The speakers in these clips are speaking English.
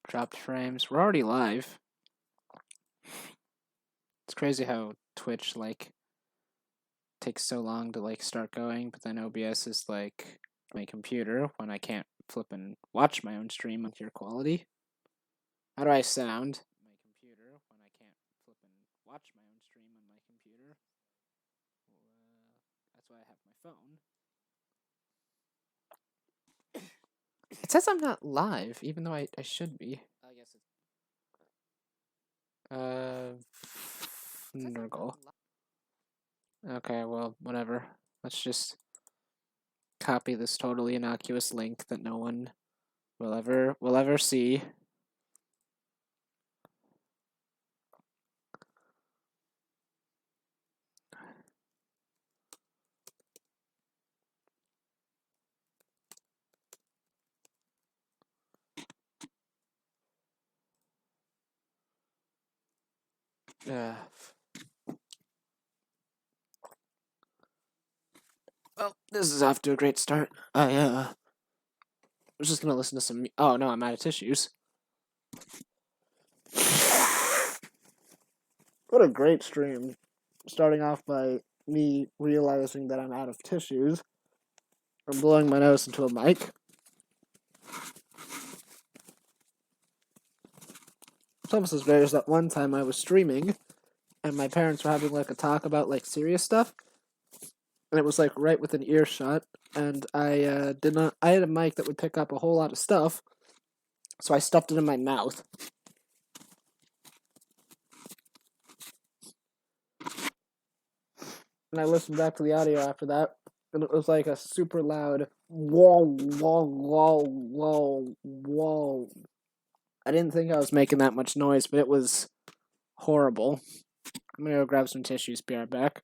Dropped frames. We're already live. It's crazy how Twitch, like, takes so long to, like, start going, but then OBS is, like, my computer when I can't flip and watch my own stream with your quality. How do I sound? My computer when I can't flip and watch my own stream on my computer. That's why I have my phone. It says I'm not live, even though I should be. I guess it's... Nurgle. Okay, well, whatever. Let's just copy this totally innocuous link that no one will ever see. Well, this is off to a great start. I was just gonna listen to some... Oh, no, I'm out of tissues. What a great stream. Starting off by me realizing that I'm out of tissues from blowing my nose into a mic. It's almost as great as that one time I was streaming and my parents were having like a talk about like serious stuff. And it was like right within earshot. And I had a mic that would pick up a whole lot of stuff. So I stuffed it in my mouth. And I listened back to the audio after that. And it was like a super loud whoa, whoa, whoa, whoa, whoa. I didn't think I was making that much noise, but it was horrible. I'm gonna go grab some tissues, be right back.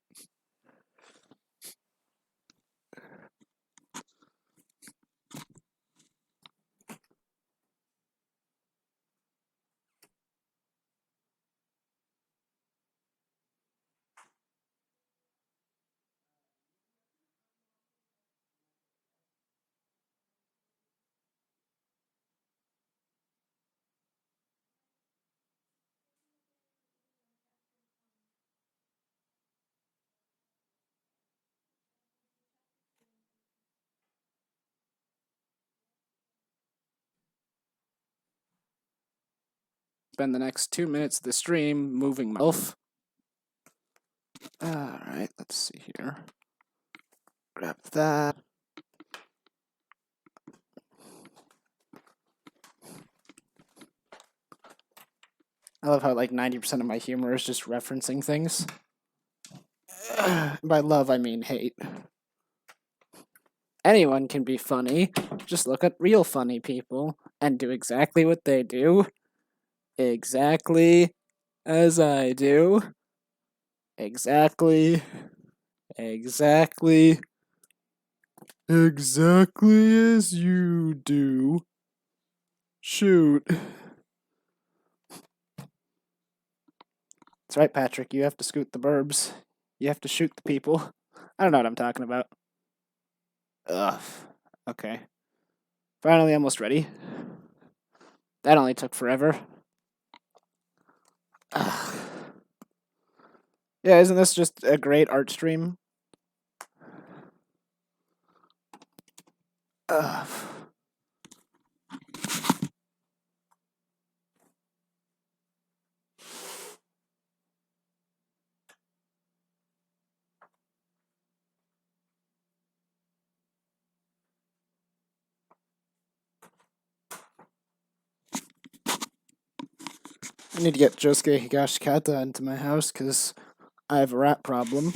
Spend the next 2 minutes of the stream moving myself. Alright, let's see here. Grab that. I love how like 90% of my humor is just referencing things. By love, I mean hate. Anyone can be funny. Just look at real funny people and do exactly what they do. Exactly as I do. Exactly as you do. Shoot. That's right, Patrick. You have to scoot the burbs. You have to shoot the people. I don't know what I'm talking about. Ugh. Okay. Finally almost ready. That only took forever. Ugh. Yeah, isn't this just a great art stream? Ugh. I need to get Josuke Higashikata into my house because I have a rat problem,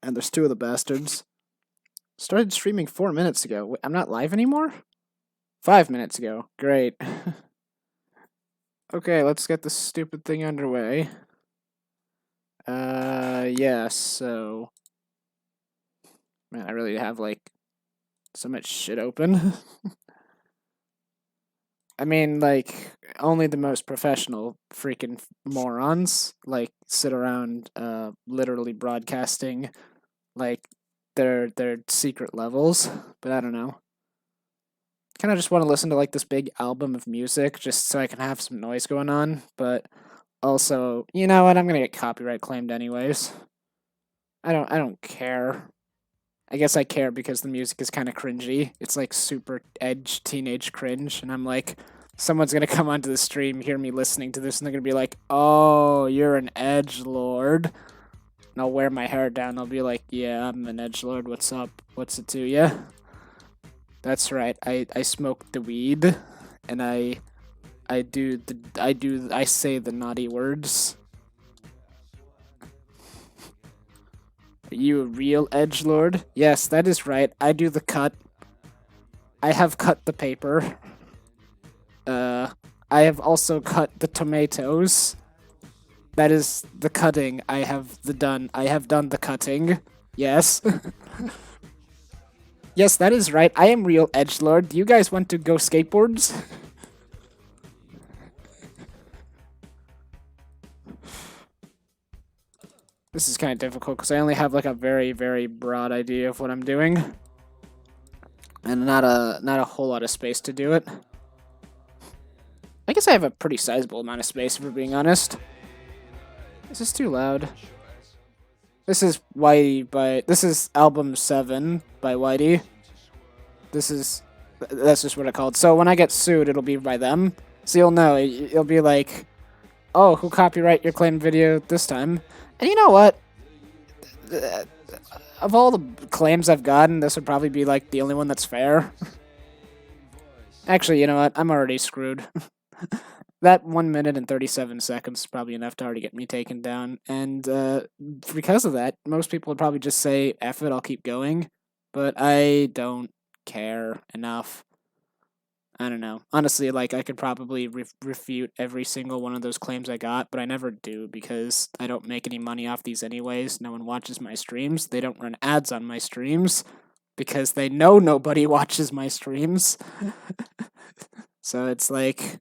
and there's 2 of the bastards. Started streaming 4 minutes ago. Wait, I'm not live anymore? 5 minutes ago. Great. Okay, let's get this stupid thing underway. Yeah, so... Man, I really have, like, so much shit open. I mean, like, only the most professional freaking morons, like, sit around, literally broadcasting, like, their secret levels, but I don't know. kind of just want to listen to like this big album of music just so I can have some noise going on, but also, you know what? I'm gonna get copyright claimed anyways. I don't care. I guess I care because the music is kind of cringy. It's like super edge teenage cringe, and I'm like, someone's gonna come onto the stream, hear me listening to this, and they're gonna be like, "Oh, you're an edge lord." And I'll wear my hair down. I'll be like, "Yeah, I'm an edge lord. What's up? What's it to ya?" That's right. I smoke the weed, and I say the naughty words. Are you a real edgelord? Yes, that is right. I do the cut. I have cut the paper. I have also cut the tomatoes. That is the cutting. I have done the cutting. Yes. Yes, that is right. I am real edgelord. Do you guys want to go skateboards? This is kind of difficult because I only have like a very, very broad idea of what I'm doing, and not a whole lot of space to do it. I guess I have a pretty sizable amount of space, if we're being honest. Is this too loud? This is this is album 7 by Whitey. That's just what it's called. So when I get sued, it'll be by them. So you'll know. It'll be like, oh, who copyright your claimed video this time? And you know what? Of all the claims I've gotten, this would probably be like the only one that's fair. Actually, you know what? I'm already screwed. That 1 minute and 37 seconds is probably enough to already get me taken down. And because of that, most people would probably just say, F it, I'll keep going. But I don't care enough. I don't know. Honestly, like, I could probably refute every single one of those claims I got, but I never do because I don't make any money off these anyways. No one watches my streams. They don't run ads on my streams because they know nobody watches my streams. So it's like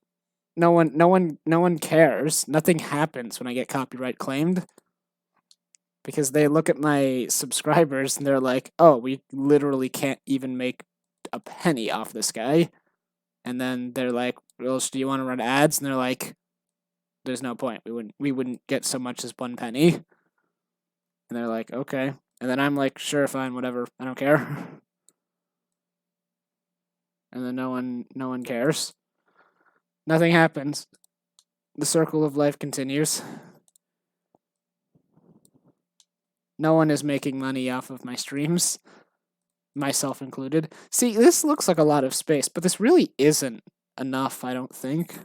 no one cares. Nothing happens when I get copyright claimed because they look at my subscribers and they're like, "Oh, we literally can't even make a penny off this guy." And then they're like, "Well, do you want to run ads?" And they're like, "There's no point. We wouldn't get so much as 1 penny." And they're like, "Okay." And then I'm like, "Sure, fine, whatever. I don't care." And then no one cares. Nothing happens. The circle of life continues. No one is making money off of my streams, myself included. See, this looks like a lot of space, but this really isn't enough, I don't think.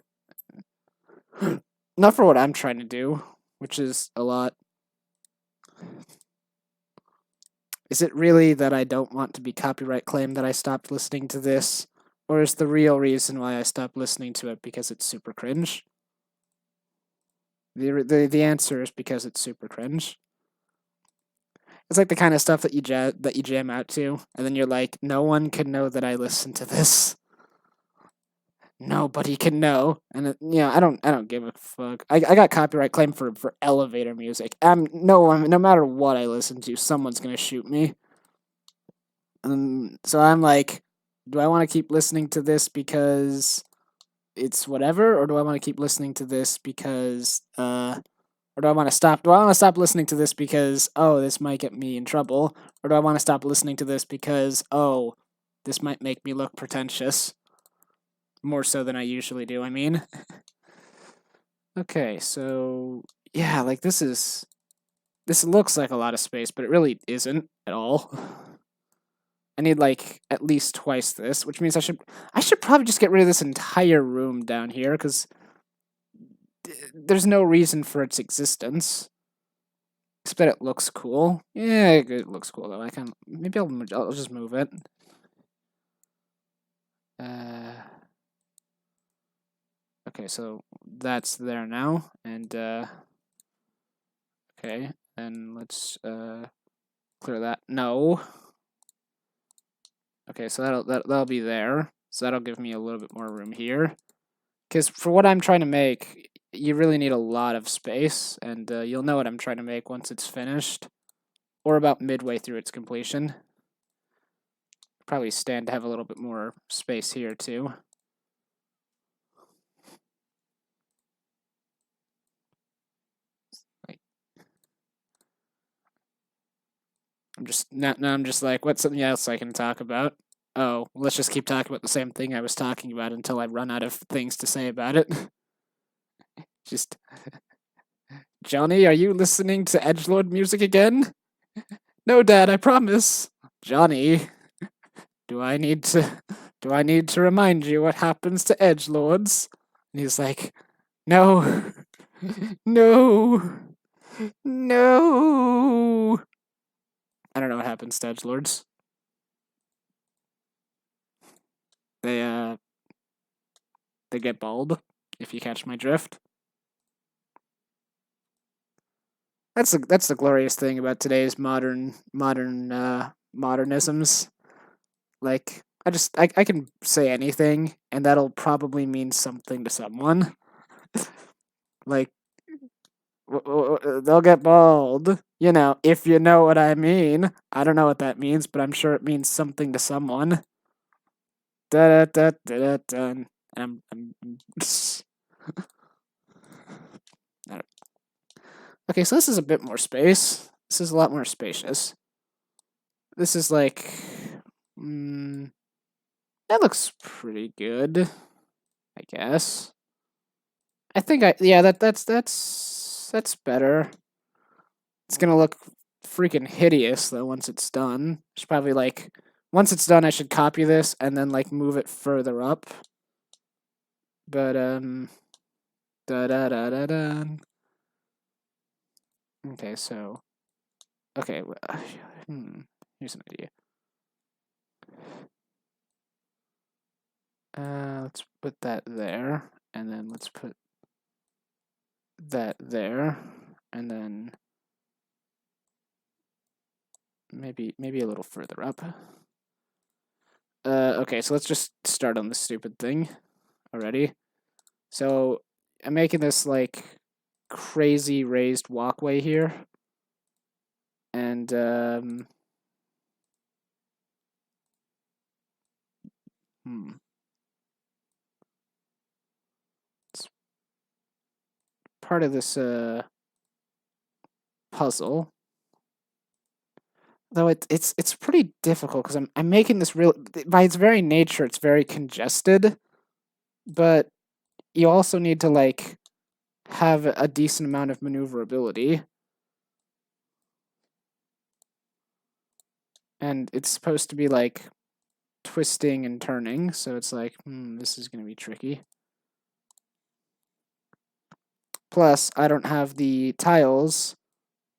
Not for what I'm trying to do, which is a lot. Is it really that I don't want to be copyright claimed that I stopped listening to this? Or is the real reason why I stopped listening to it because it's super cringe? The answer is because it's super cringe. It's like the kind of stuff that you jam out to, and then you're like, no one can know that I listen to this. Nobody can know, and I don't give a fuck. I got copyright claim for elevator music. No matter what I listen to, someone's gonna shoot me. So I'm like, do I want to keep listening to this because it's whatever, or do I want to keep listening to this because or do I want to stop? Do I want to stop listening to this because, oh, this might get me in trouble? Or do I want to stop listening to this because, oh, this might make me look pretentious? More so than I usually do, I mean. Okay, so, yeah, like this looks like a lot of space, but it really isn't at all. I need like at least twice this, which means I should probably just get rid of this entire room down here, because there's no reason for its existence. Except that it looks cool. Yeah, it looks cool though. Maybe I'll just move it. Okay, so that's there now, and okay, then let's clear that. No. Okay, so that'll be there. So that'll give me a little bit more room here. Because for what I'm trying to make, you really need a lot of space, and you'll know what I'm trying to make once it's finished, or about midway through its completion. probably stand to have a little bit more space here too. Like, I'm just like, what's something else I can talk about? Oh, let's just keep talking about the same thing I was talking about until I run out of things to say about it. Just, Johnny, are you listening to edgelord music again? No, Dad, I promise. Johnny, do I need to remind you what happens to edgelords? And he's like, no, no, no. I don't know what happens to edgelords. They they get bald, if you catch my drift. That's the glorious thing about today's modernisms. Like I can say anything and that'll probably mean something to someone. Like they'll get bald. You know, if you know what I mean. I don't know what that means, but I'm sure it means something to someone. Da da da da da. Da. I'm okay, so this is a bit more space. This is a lot more spacious. This is like, that looks pretty good, I guess. I think that's better. It's gonna look freaking hideous though once it's done. Should probably like once it's done, I should copy this and then like move it further up. But da da da da da. Okay, so okay, here's an idea. Let's put that there, and then let's put that there, and then maybe a little further up. Okay, so let's just start on this stupid thing already. So I'm making this like crazy raised walkway here, and it's part of this puzzle. Though it's pretty difficult because I'm making this real by its very nature it's very congested, but you also need to like have a decent amount of maneuverability. And it's supposed to be like twisting and turning, so it's like, this is going to be tricky. Plus, I don't have the tiles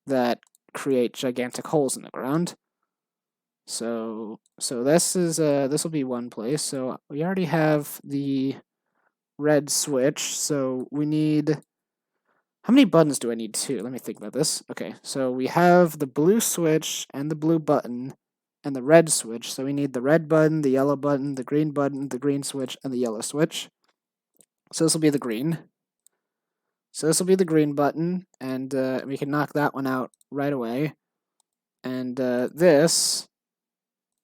that create gigantic holes in the ground. So this will be one place. So we already have the red switch, so we need, how many buttons do I need? Two. Let me think about this. Okay, so we have the blue switch and the blue button and the red switch. So we need the red button, the yellow button, the green switch, and the yellow switch. So this will be the green. So this will be the green button, and we can knock that one out right away. And this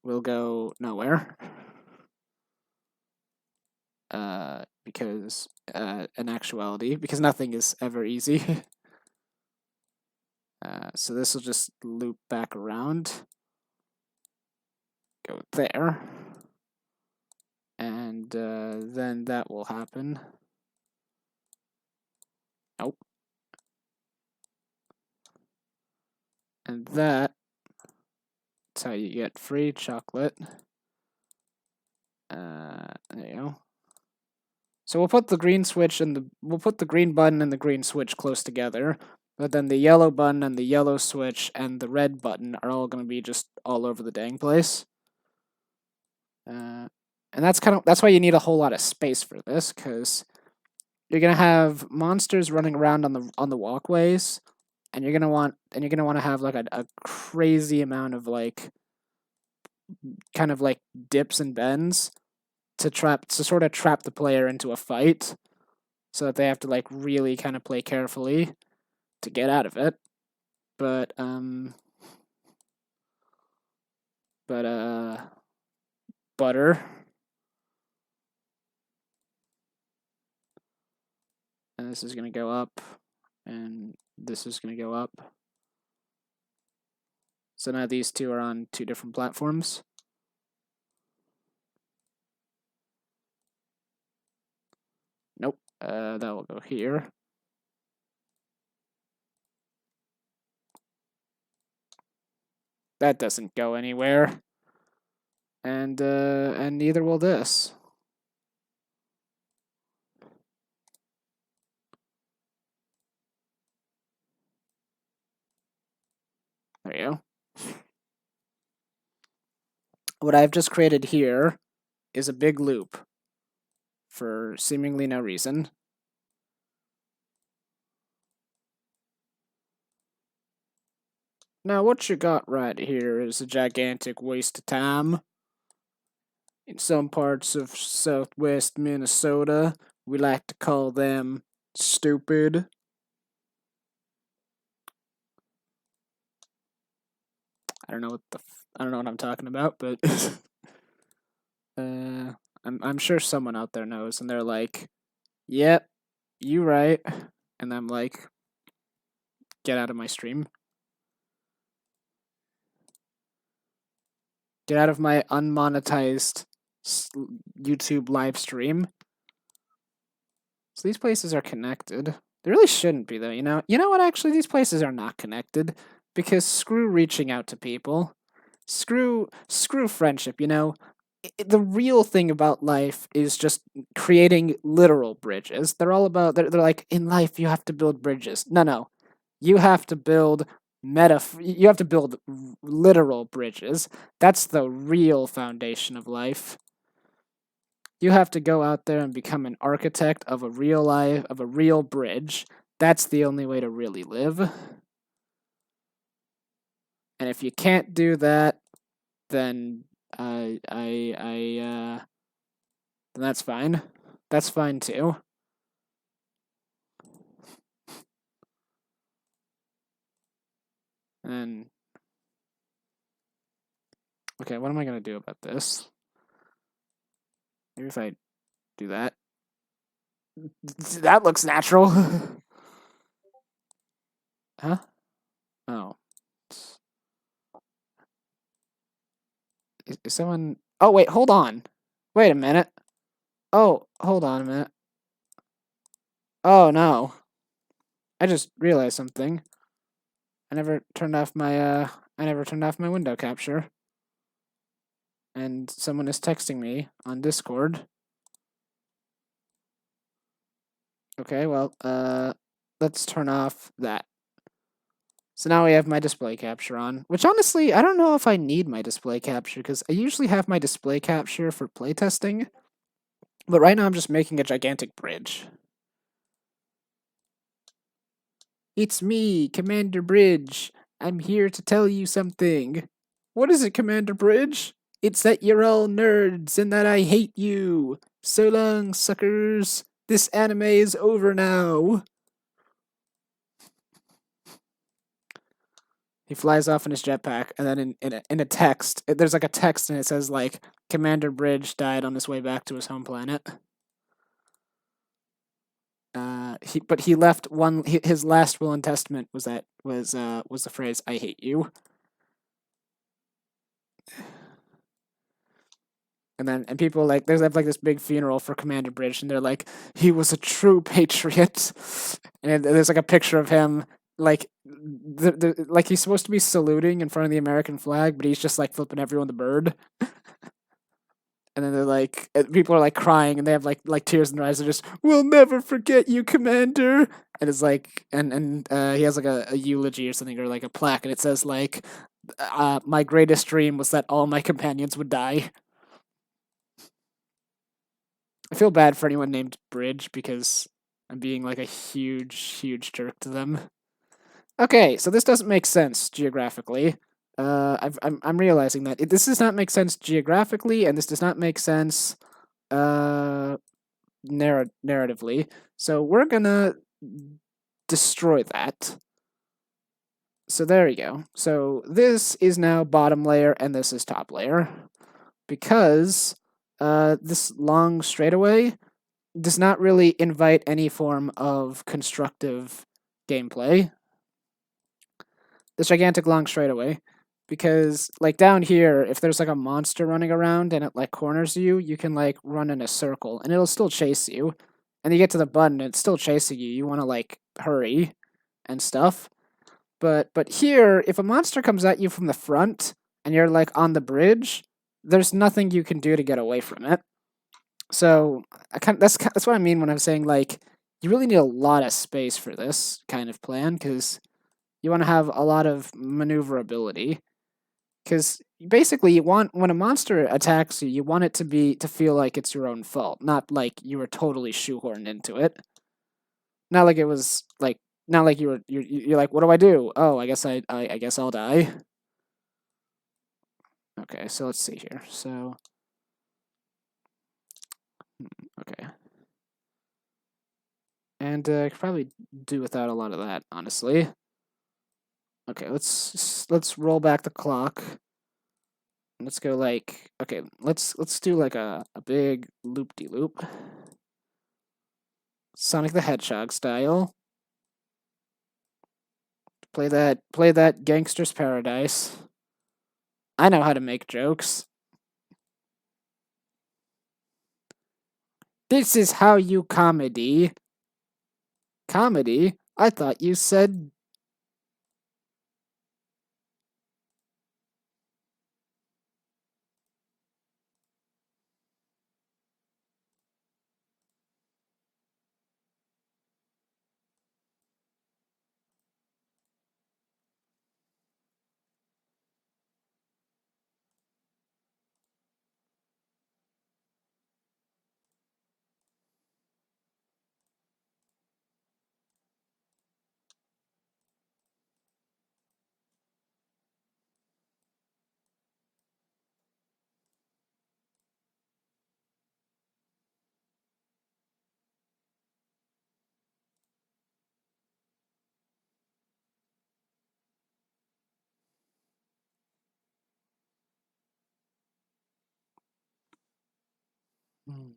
will go nowhere. Because in actuality, because nothing is ever easy. So this will just loop back around. Go there. And then that will happen. Nope. And that's how you get free chocolate. There you go. So we'll put the green switch and we'll put the green button and the green switch close together, but then the yellow button and the yellow switch and the red button are all going to be just all over the dang place. And that's why you need a whole lot of space for this, because you're gonna have monsters running around on the walkways, and you're gonna want to have like a crazy amount of like kind of like dips and bends to sort of trap the player into a fight, so that they have to like really kind of play carefully to get out of it. But butter. And this is going to go up, and this is going to go up. So now these two are on two different platforms. Nope, that will go here. That doesn't go anywhere. And neither will this. There you go. What I've just created here is a big loop for seemingly no reason. Now what you got right here is a gigantic waste of time. In some parts of southwest Minnesota, we like to call them stupid. I don't know what I'm talking about, but I'm sure someone out there knows, and they're like, "Yep, you right," and I'm like, "Get out of my stream. Get out of my unmonetized YouTube live stream." So these places are connected. They really shouldn't be, though. You know what? Actually, these places are not connected because screw reaching out to people. Screw friendship. The real thing about life is just creating literal bridges. They're all about. They're like, in life you have to build bridges. No. You have to build you have to build literal bridges. That's the real foundation of life. You have to go out there and become an architect of a real life, of a real bridge. That's the only way to really live. And if you can't do that, then then that's fine. That's fine too. And okay, what am I gonna do about this? Maybe if I do that. That looks natural. Huh? Oh. Is someone... Oh, wait, hold on. Wait a minute. Oh, hold on a minute. Oh, no. I just realized something. I never turned off my window capture. And someone is texting me on Discord. Okay, well, let's turn off that. So now we have my display capture on, which honestly, I don't know if I need my display capture, because I usually have my display capture for playtesting, but right now I'm just making a gigantic bridge. It's me, Commander Bridge. I'm here to tell you something. What is it, Commander Bridge? It's that you're all nerds and that I hate you. So long, suckers. This anime is over now. He flies off in his jetpack, and then in a text, there's like a text, and it says like, Commander Bridge died on his way back to his home planet. But he left his last will and testament was the phrase, "I hate you." And people like they have like this big funeral for Commander Bridge, and they're like, he was a true patriot, and there's like a picture of him like like he's supposed to be saluting in front of the American flag, but he's just like flipping everyone the bird. And then they're like, people are like crying, and they have like tears in their eyes. They're just, "We'll never forget you, Commander." And it's like, and he has like a eulogy or something, or like a plaque, and it says like, "My greatest dream was that all my companions would die." I feel bad for anyone named Bridge because I'm being like a huge jerk to them. Okay, so this doesn't make sense geographically. I'm realizing that this does not make sense geographically, and this does not make sense narratively. So we're gonna destroy that. So there you go. So this is now bottom layer, and this is top layer. because this long straightaway does not really invite any form of constructive gameplay. This gigantic long straightaway, because like down here, if there's like a monster running around and it like corners you, you can like run in a circle and it'll still chase you. And you get to the button, and it's still chasing you. You want to like hurry and stuff. But here, if a monster comes at you from the front and you're like on the bridge, there's nothing you can do to get away from it. So that's what I mean when I'm saying like you really need a lot of space for this kind of plan, because you want to have a lot of maneuverability. Because basically, you want, when a monster attacks you, you want it to feel like it's your own fault, not like you were totally shoehorned into it. Not like it was like, not like you're like, what do I do? Oh, I guess I guess I'll die. Okay, so let's see here. So okay, and I could probably do without a lot of that, honestly. Okay, let's roll back the clock. Let's go like, okay, let's do like a big loop-de-loop. Sonic the Hedgehog style. Play that Gangster's Paradise. I know how to make jokes. This is how you comedy. Comedy? I thought you said. Hmm.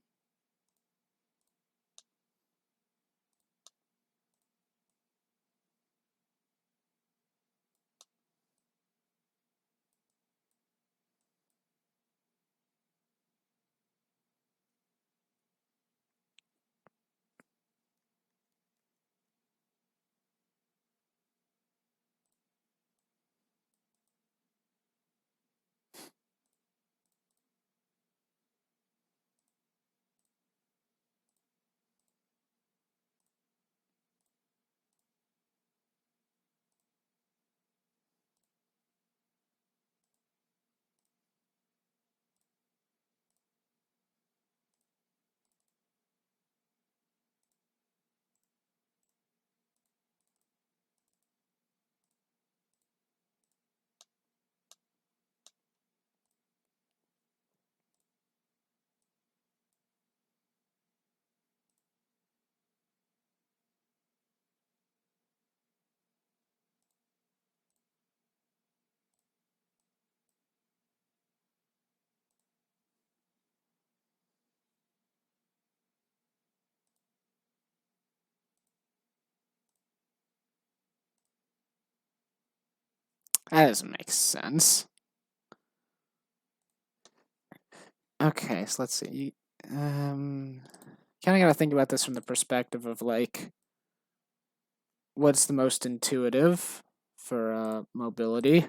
That doesn't make sense. Okay, so let's see. Kind of gotta think about this from the perspective of like, what's the most intuitive for mobility?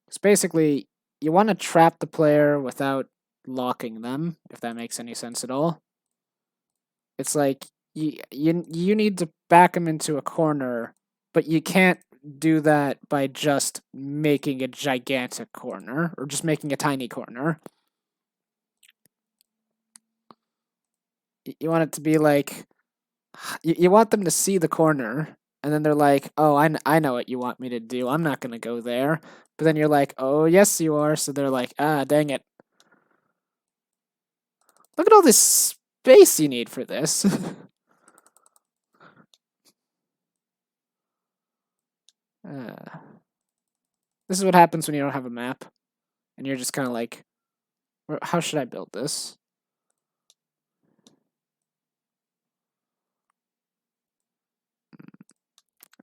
It's basically, you want to trap the player without locking them, if that makes any sense at all. It's like you need to back them into a corner, but you can't do that by just making a gigantic corner or just making a tiny corner. You want it to be like, you want them to see the corner, and then they're like, oh, I know what you want me to do. I'm not going to go there. But then you're like, oh, yes, you are. So they're like, ah, dang it. Look at all this space you need for this. uh, this is what happens when you don't have a map. and you're just kind of like, how should I build this?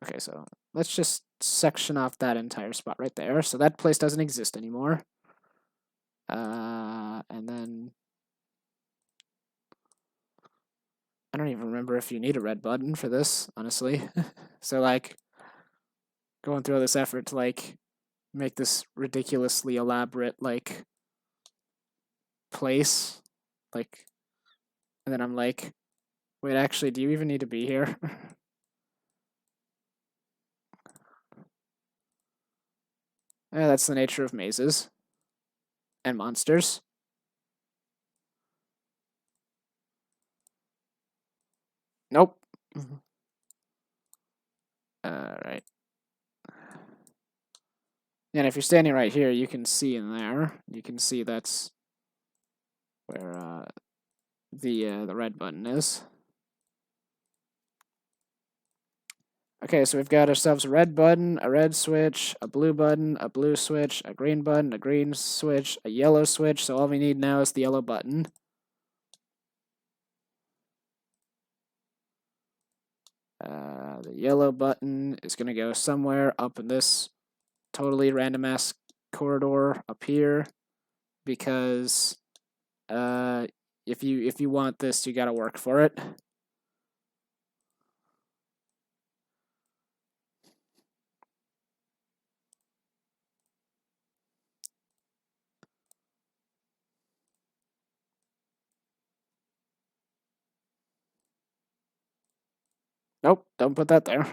Okay, so let's just section off that entire spot right there. So that place doesn't exist anymore. And then I don't even remember if you need a red button for this, honestly. So like going through all this effort to like make this ridiculously elaborate like place, like, and then I'm like, wait, actually, do you even need to be here? Yeah, that's the nature of mazes and monsters. Nope. Alright. And if you're standing right here, you can see in there. You can see that's where the red button is. Okay, so we've got ourselves a red button, a red switch, a blue switch, a green switch, a yellow switch. So all we need now is the yellow button. The yellow button is going to go somewhere up in this totally random ass corridor up here, because if you want this, you got to work for it. Nope, don't put that there.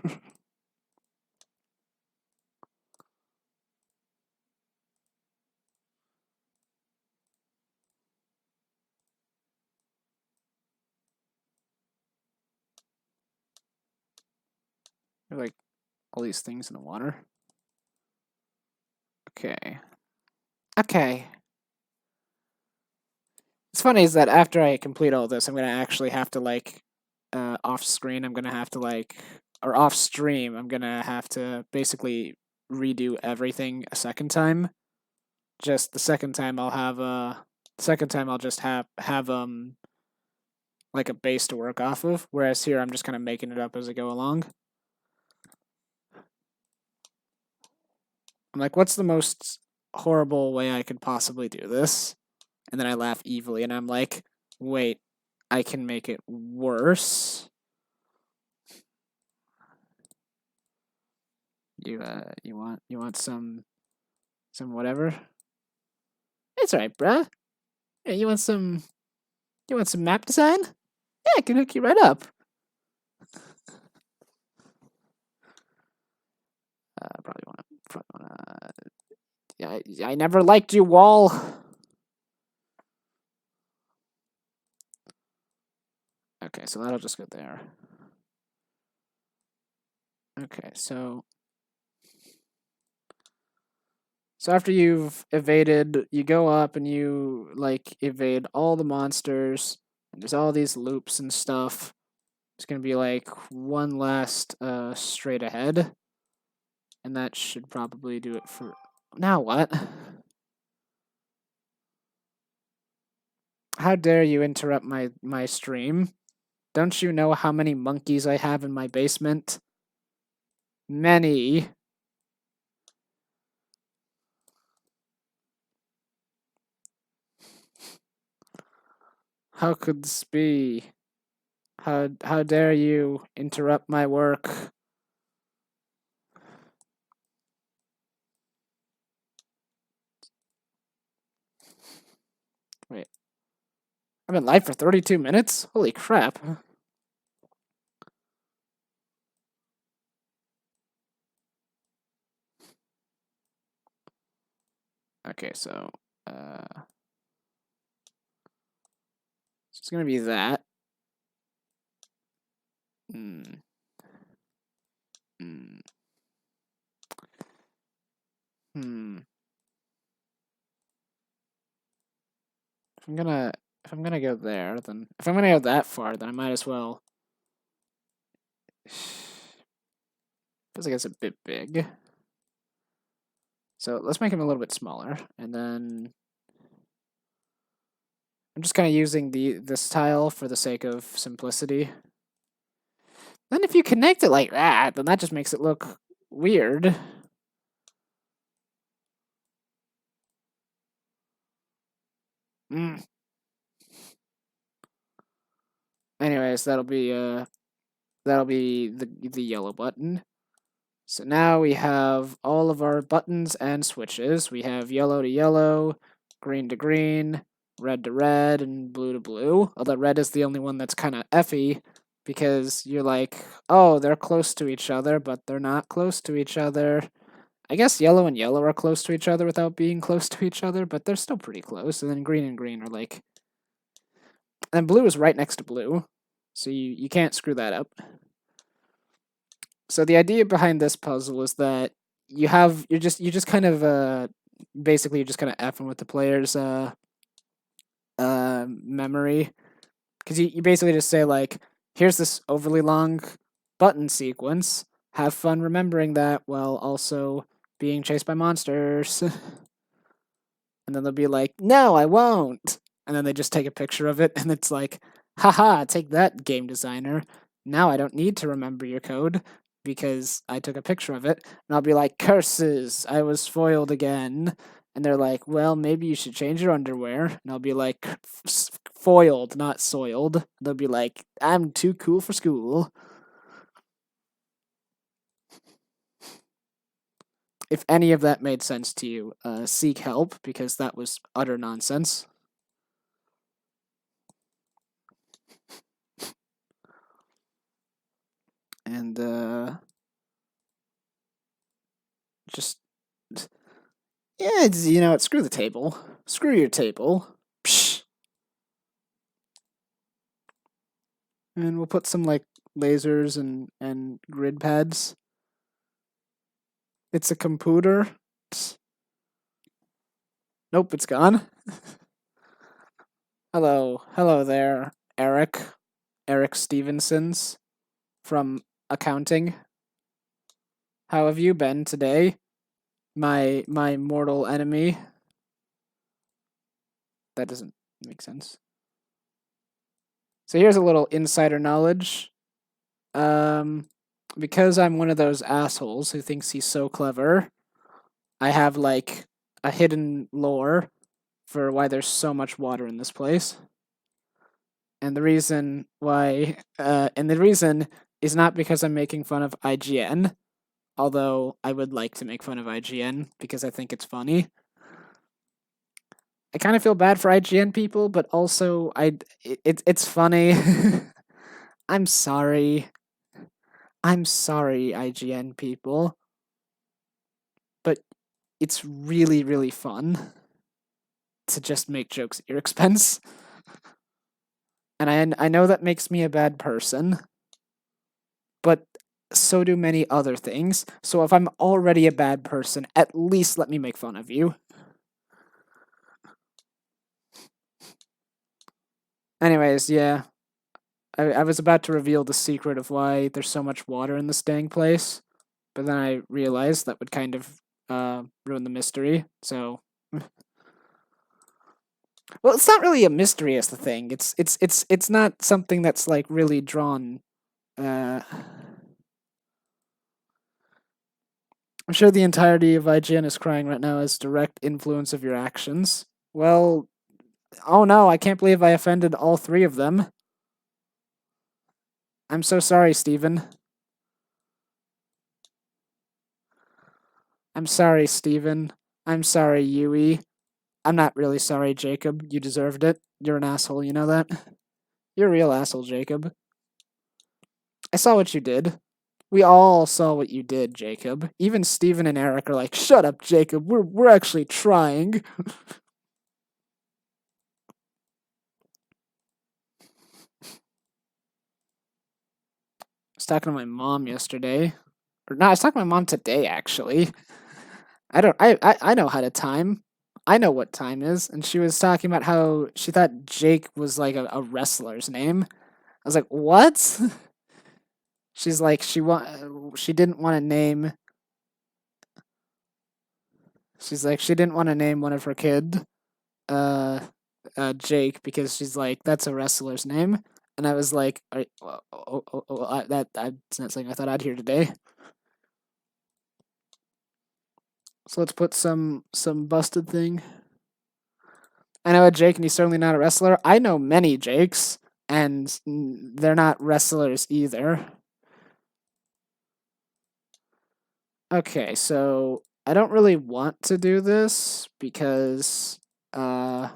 Like all these things in the water. Okay. Okay. It's funny is that after I complete all this, I'm gonna actually have to like off screen. I'm gonna have to like, or off stream. I'm gonna have to basically redo everything a second time. Just the second time I'll have second time I'll just have like a base to work off of. Whereas here I'm just kind of making it up as I go along. I'm like, what's the most horrible way I could possibly do this? And then I laugh evilly, and I'm like, wait, I can make it worse. You want some whatever? It's alright, bruh. Yeah, you want some map design? Yeah, I can hook you right up. Probably wanna. Yeah, I never liked you, Wall. Okay, so that'll just go there. Okay, so after you've evaded, you go up and you like evade all the monsters. And there's all these loops and stuff. It's gonna be like one last straight ahead, and that should probably do it for now. What? How dare you interrupt my stream? Don't you know how many monkeys I have in my basement? Many. How could this be? How dare you interrupt my work? Wait. I've been live for 32 minutes? Holy crap. Okay, so it's gonna be that. Hmm. Hmm. Hmm. If I'm gonna go there, then if I'm gonna go that far, then I might as well. Feels like it's a bit big. So let's make him a little bit smaller, and then I'm just kind of using this tile for the sake of simplicity. Then if you connect it like that, then that just makes it look weird. Mm. Anyways, that'll be the yellow button. So now we have all of our buttons and switches. We have yellow to yellow, green to green, red to red, and blue to blue. Although red is the only one that's kind of effy because you're like, oh, they're close to each other, but they're not close to each other. I guess yellow and yellow are close to each other without being close to each other, but they're still pretty close. And then green and green are like, and blue is right next to blue, so you can't screw that up. So the idea behind this puzzle is that you're just kind of basically you're just kind of effing with the player's memory, because you basically just say like, here's this overly long button sequence, have fun remembering that while also being chased by monsters. And then they'll be like, no, I won't. And then they just take a picture of it, and it's like, haha, take that, game designer. Now I don't need to remember your code because I took a picture of it. And I'll be like, curses, I was foiled again. And they're like, well, maybe you should change your underwear. And I'll be like, foiled, not soiled. They'll be like, I'm too cool for school. If any of that made sense to you, seek help, because that was utter nonsense. And just yeah, it's screw the table, screw your table. Psh. And we'll put some like lasers and grid pads. It's a computer. Psst. Nope, it's gone. Hello there, Eric Stevensons from accounting. How have you been today, my mortal enemy? That doesn't make sense. So here's a little insider knowledge. Because I'm one of those assholes who thinks he's so clever, I have like a hidden lore for why there's so much water in this place. And the reason is not because I'm making fun of IGN, although I would like to make fun of IGN because I think it's funny. I kind of feel bad for IGN people, but also it's funny. I'm sorry. I'm sorry, IGN people. But it's really, really fun to just make jokes at your expense. And I know that makes me a bad person, but so do many other things. So if I'm already a bad person, at least let me make fun of you. Anyways, yeah. I was about to reveal the secret of why there's so much water in this dang place, but then I realized that would kind of ruin the mystery. So, well, it's not really a mystery as the thing. It's not something that's like really drawn. I'm sure the entirety of IGN is crying right now as direct influence of your actions. Well, oh no, I can't believe I offended all three of them. I'm so sorry, Steven. I'm sorry, Steven. I'm sorry, Yui. I'm not really sorry, Jacob. You deserved it. You're an asshole, you know that? You're a real asshole, Jacob. I saw what you did. We all saw what you did, Jacob. Even Steven and Eric are like, shut up, Jacob. We're actually trying. I was talking to my mom yesterday. Or no, I was talking to my mom today, actually. I know how to time. I know what time is. And she was talking about how she thought Jake was like a wrestler's name. I was like, what? She's like, she didn't want to name. She's like, she didn't want to name one of her kid, uh, Jake, because she's like, that's a wrestler's name. And I was like, that's not something I thought I'd hear today. So let's put some busted thing. I know a Jake, and he's certainly not a wrestler. I know many Jakes, and they're not wrestlers either. Okay, so I don't really want to do this uh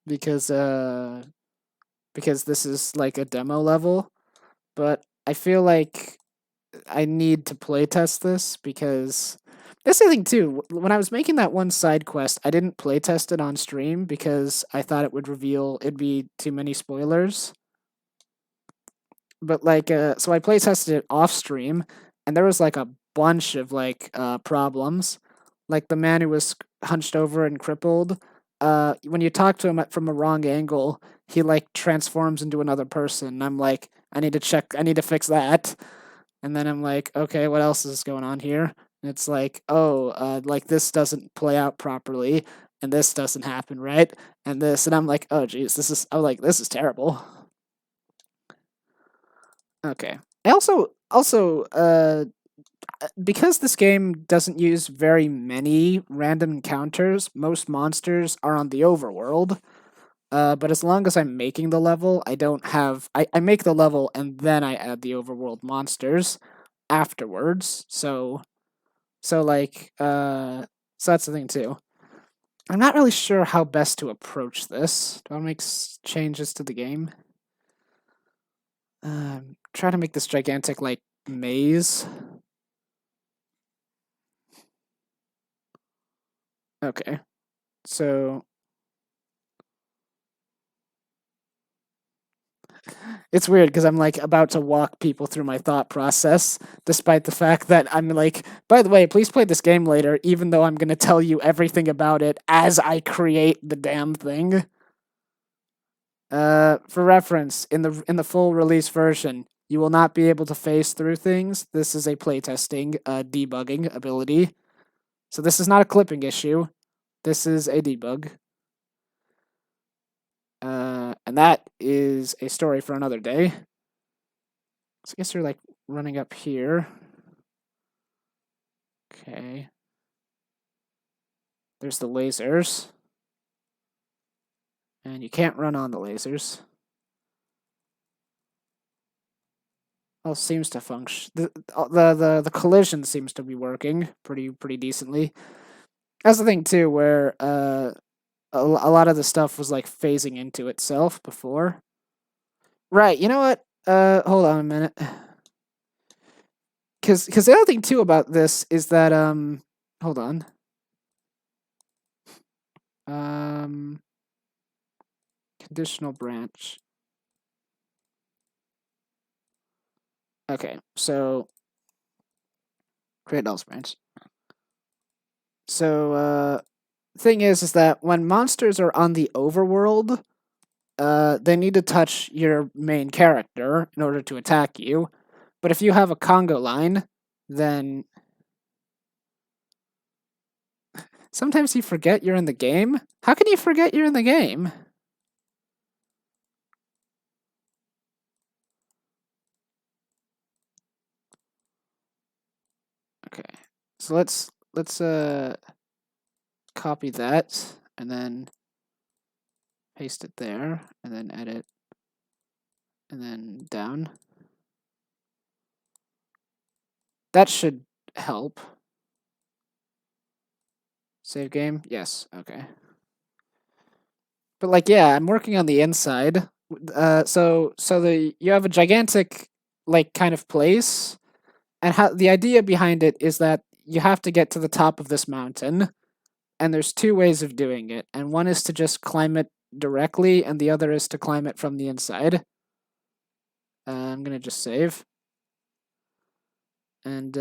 because uh because this is like a demo level, but I feel like I need to playtest this because that's the thing too. When I was making that one side quest, I didn't playtest it on stream because I thought it would reveal it'd be too many spoilers. But like so I play tested it off stream and there was like a bunch of like problems. Like the man who was hunched over and crippled, when you talk to him from a wrong angle, he like transforms into another person. I'm like, I need to fix that. And then I'm like, okay, what else is going on here? And it's like, oh, like this doesn't play out properly, and this doesn't happen right, and this, and I'm like, oh, geez, I'm like, this is terrible. Okay. I also because this game doesn't use very many random encounters, most monsters are on the overworld. But as long as I'm making the level, I don't have I make the level and then I add the overworld monsters afterwards. So like so that's the thing too. I'm not really sure how best to approach this. Do I make changes to the game? Try to make this gigantic like maze. Okay. So it's weird because I'm like about to walk people through my thought process, despite the fact that I'm like, by the way, please play this game later, even though I'm going to tell you everything about it as I create the damn thing. For reference, in the full release version, you will not be able to phase through things. This is a playtesting, debugging ability. So this is not a clipping issue. This is a debug. And that is a story for another day. So I guess you're like running up here. Okay. There's the lasers. And you can't run on the lasers. All seems to function. The collision seems to be working pretty decently. That's the thing too, where a lot of the stuff was like phasing into itself before. Right. You know what? Hold on a minute. Because the other thing too about this is that hold on. Conditional branch. Okay, so create else branch. So thing is that when monsters are on the overworld, they need to touch your main character in order to attack you. But if you have a Congo line, then sometimes you forget you're in the game. How can you forget you're in the game? Okay, so let's copy that and then paste it there, and then edit, and then down. That should help. Save game? Yes. Okay. But like, yeah, I'm working on the inside. So you have a gigantic like kind of place, and how the idea behind it is that you have to get to the top of this mountain, and there's two ways of doing it, and one is to just climb it directly, and the other is to climb it from the inside. I'm gonna just save, and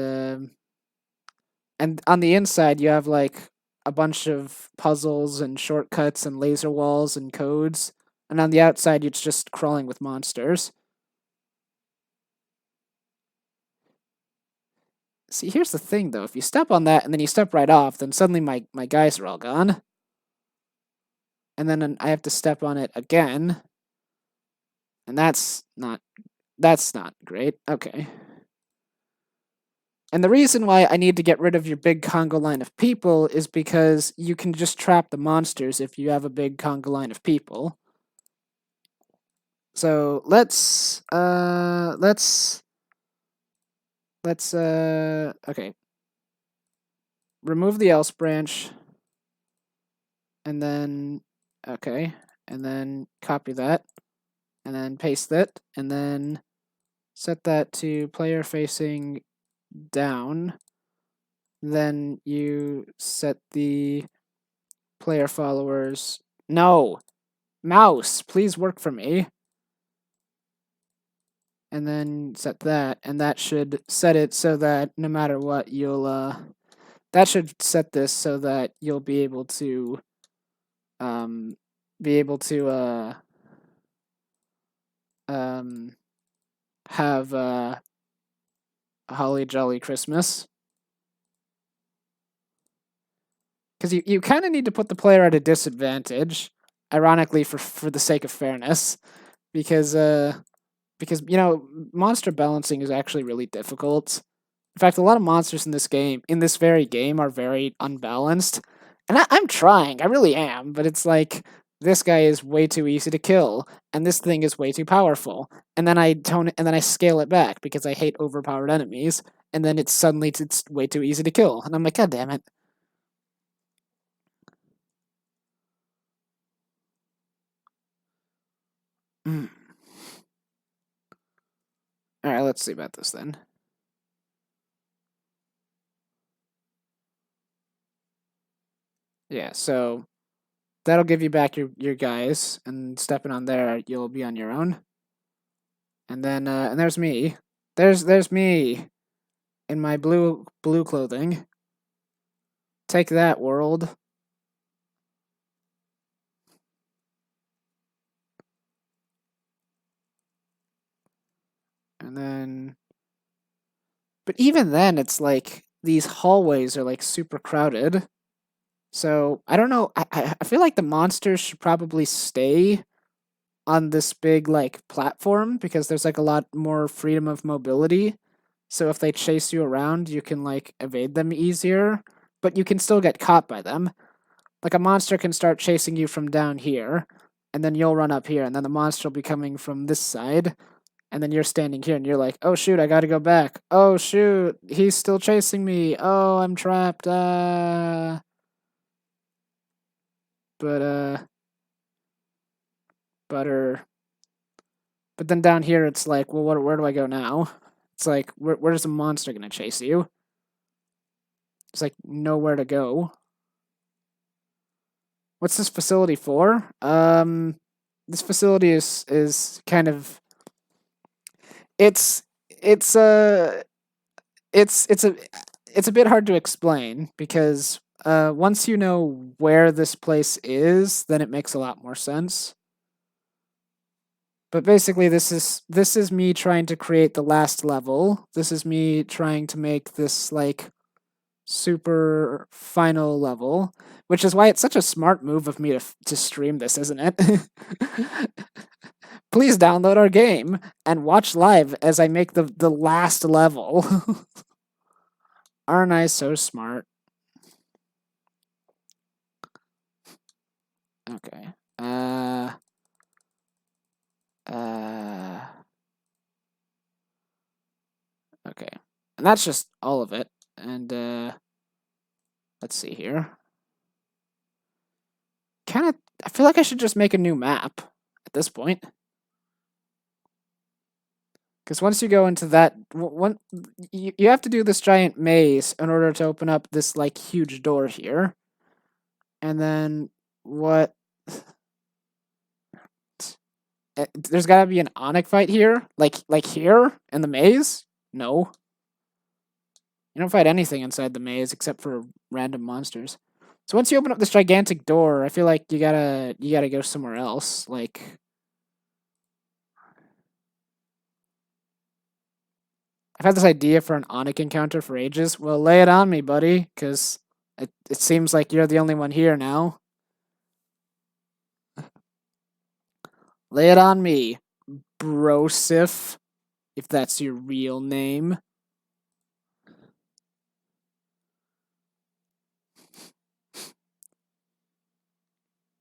on the inside you have like a bunch of puzzles and shortcuts and laser walls and codes, and on the outside it's just crawling with monsters. See, here's the thing, though. If you step on that and then you step right off, then suddenly my guys are all gone. And then I have to step on it again. And that's not great. Okay. And the reason why I need to get rid of your big conga line of people is because you can just trap the monsters if you have a big conga line of people. So okay. Remove the else branch. And then, okay. And then copy that. And then paste it. And then set that to player facing down. Then you set the player followers. No! Mouse, please work for me. And then set that, and that should set it so that no matter what, you'll, that should set this so that you'll be able to, be able to, have, a holly jolly Christmas. Because you kind of need to put the player at a disadvantage, ironically for the sake of fairness, because you know monster balancing is actually really difficult. In fact, a lot of monsters in this very game, are very unbalanced, and I'm trying, I really am, but it's like this guy is way too easy to kill, and this thing is way too powerful, and then I scale it back because I hate overpowered enemies, and then it's way too easy to kill, and I'm like, God damn it. Mm. All right, let's see about this then. Yeah, so that'll give you back your guys, and stepping on there, you'll be on your own. And then and there's me. There's me in my blue clothing. Take that, world. And then, but even then, it's like these hallways are like super crowded. So I don't know. I feel like the monsters should probably stay on this big like platform because there's like a lot more freedom of mobility. So if they chase you around, you can like evade them easier, but you can still get caught by them. Like a monster can start chasing you from down here, and then you'll run up here, and then the monster will be coming from this side, and then you're standing here, and you're like, oh shoot, I gotta go back. Oh shoot, he's still chasing me. Oh, I'm trapped. But butter. But then down here, it's like, well, where do I go now? It's like, where's the monster gonna chase you? It's like nowhere to go. What's this facility for? This facility is kind of it's it's it's a it's a bit hard to explain because once you know where this place is, then it makes a lot more sense. But basically, this is me trying to create the last level. This is me trying to make this like super final level, which is why it's such a smart move of me to stream this, isn't it? Please download our game and watch live as I make the last level. Aren't I so smart? Okay. Okay. And that's just all of it. And let's see here. I feel like I should just make a new map at this point. Because once you go into that, you have to do this giant maze in order to open up this like huge door here. And then what? There's got to be an Onyx fight here, like here in the maze. No, you don't fight anything inside the maze except for random monsters. So once you open up this gigantic door, I feel like you gotta go somewhere else. Like I've had this idea for an Onic encounter for ages. Well, lay it on me, buddy, because it seems like you're the only one here now. Lay it on me, Brosif, if that's your real name.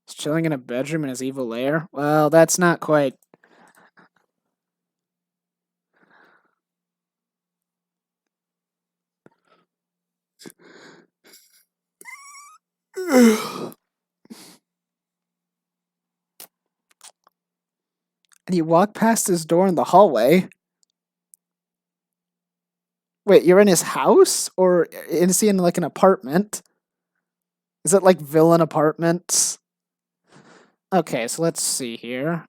He's chilling in a bedroom in his evil lair? Well, that's not quite. And you walk past his door in the hallway. Wait, you're in his house? Or is he in like an apartment? Is it like villain apartments? Okay, so let's see here.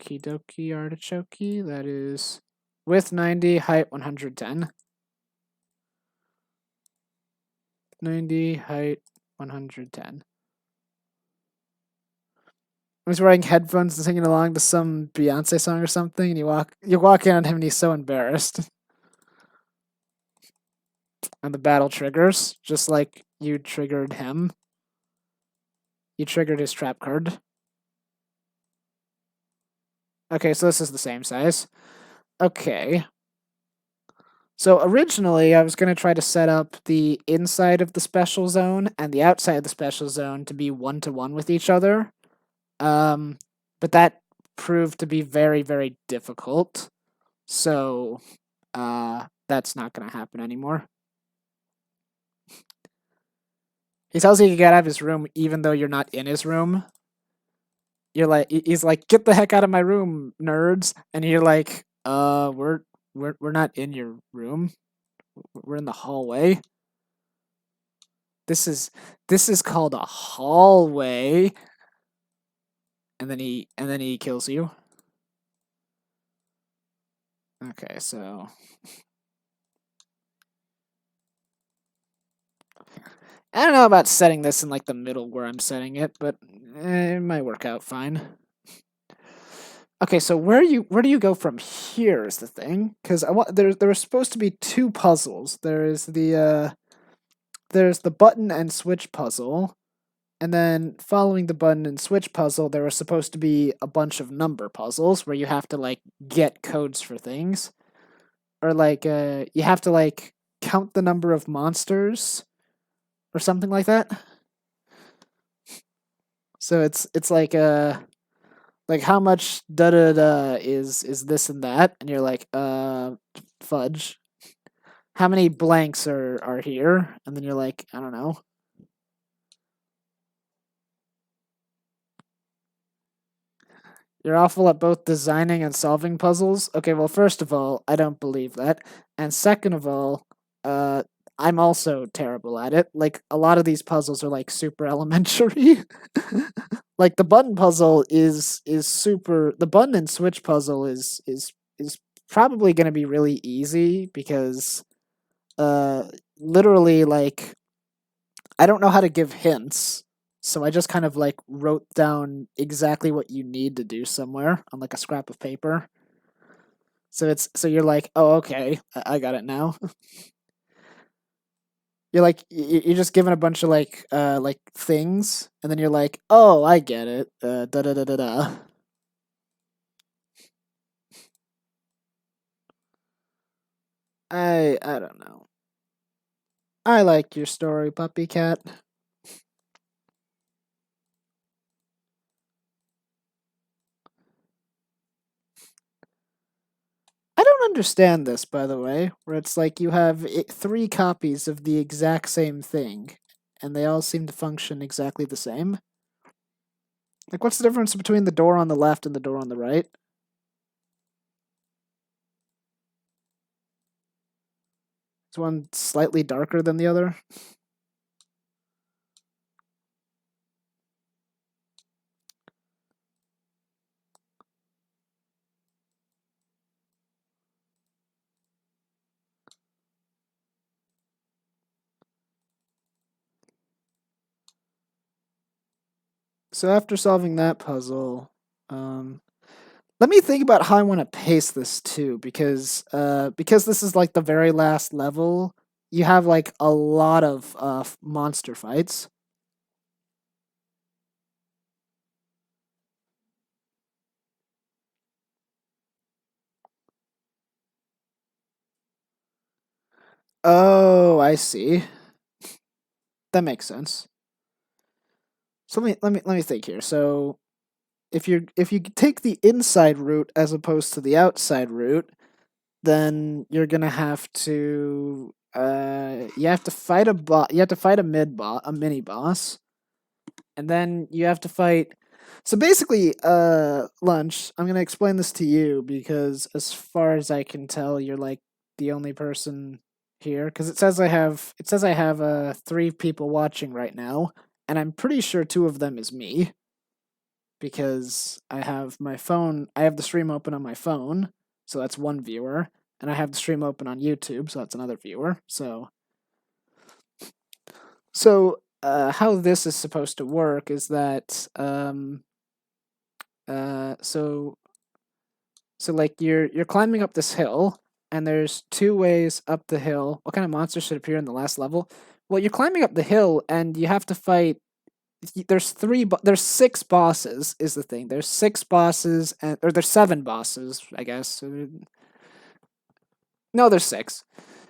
Kidoki Artichoke, that is width 90, height 110. 90, height 110. He's wearing headphones and singing along to some Beyonce song or something, and you walk in on him and he's so embarrassed. And the battle triggers, just like you triggered him. You triggered his trap card. Okay, so this is the same size. Okay. So originally, I was going to try to set up the inside of the special zone and the outside of the special zone to be 1-to-1 with each other. But that proved to be very, very difficult. So, that's not going to happen anymore. He tells you to get out of his room even though you're not in his room. He's like, get the heck out of my room, nerds. And you're like, we're not in your room. We're in the hallway. This is called a hallway. And then he kills you. Okay, so I don't know about setting this in like the middle where I'm setting it, but it might work out fine. Okay, so where do you go from here is the thing, because there are supposed to be two puzzles. There's the button and switch puzzle, and then following the button and switch puzzle, there was supposed to be a bunch of number puzzles where you have to like get codes for things, or like you have to like count the number of monsters or something like that. So it's like how much da da da is this and that, and you're like fudge. How many blanks are here? And then you're like, I don't know. You're awful at both designing and solving puzzles. Okay, well, first of all, I don't believe that, and second of all, uh, I'm also terrible at it. Like a lot of these puzzles are like super elementary. Like the button puzzle is super. The button and switch puzzle is probably going to be really easy because uh literally like I don't know how to give hints. So I just kind of like wrote down exactly what you need to do somewhere on like a scrap of paper. So you're like, "Oh, okay. I got it now." You're like you're just given a bunch of like things and then you're like, "Oh, I get it." Da da da da da. I don't know. I like your story, puppy cat. I don't understand this, by the way, where it's like you have three copies of the exact same thing, and they all seem to function exactly the same. Like, what's the difference between the door on the left and the door on the right? Is one slightly darker than the other? So after solving that puzzle, um, Let me think about how I want to pace this too, because this is like the very last level. You have like a lot of monster fights. Oh, I see. That makes sense. So let me think here. So if you take the inside route as opposed to the outside route, then you're gonna have to you have to fight you have to fight a a mini boss, and then you have to fight. So basically, Lunch, I'm gonna explain this to you because as far as I can tell, you're like the only person here because it says I have 3 people watching right now, and I'm pretty sure 2 of them is me because I have my phone. I have the stream open on my phone, so that's 1 viewer, and I have the stream open on YouTube, so that's another viewer. So how this is supposed to work is that uh so so like you're climbing up this hill, and there's 2 ways up the hill. What kind of monster should appear in the last level? Well, you're climbing up the hill and you have to fight. There's 6 bosses is the thing. There's 6 bosses, or there's 7 bosses, I guess. No, there's 6.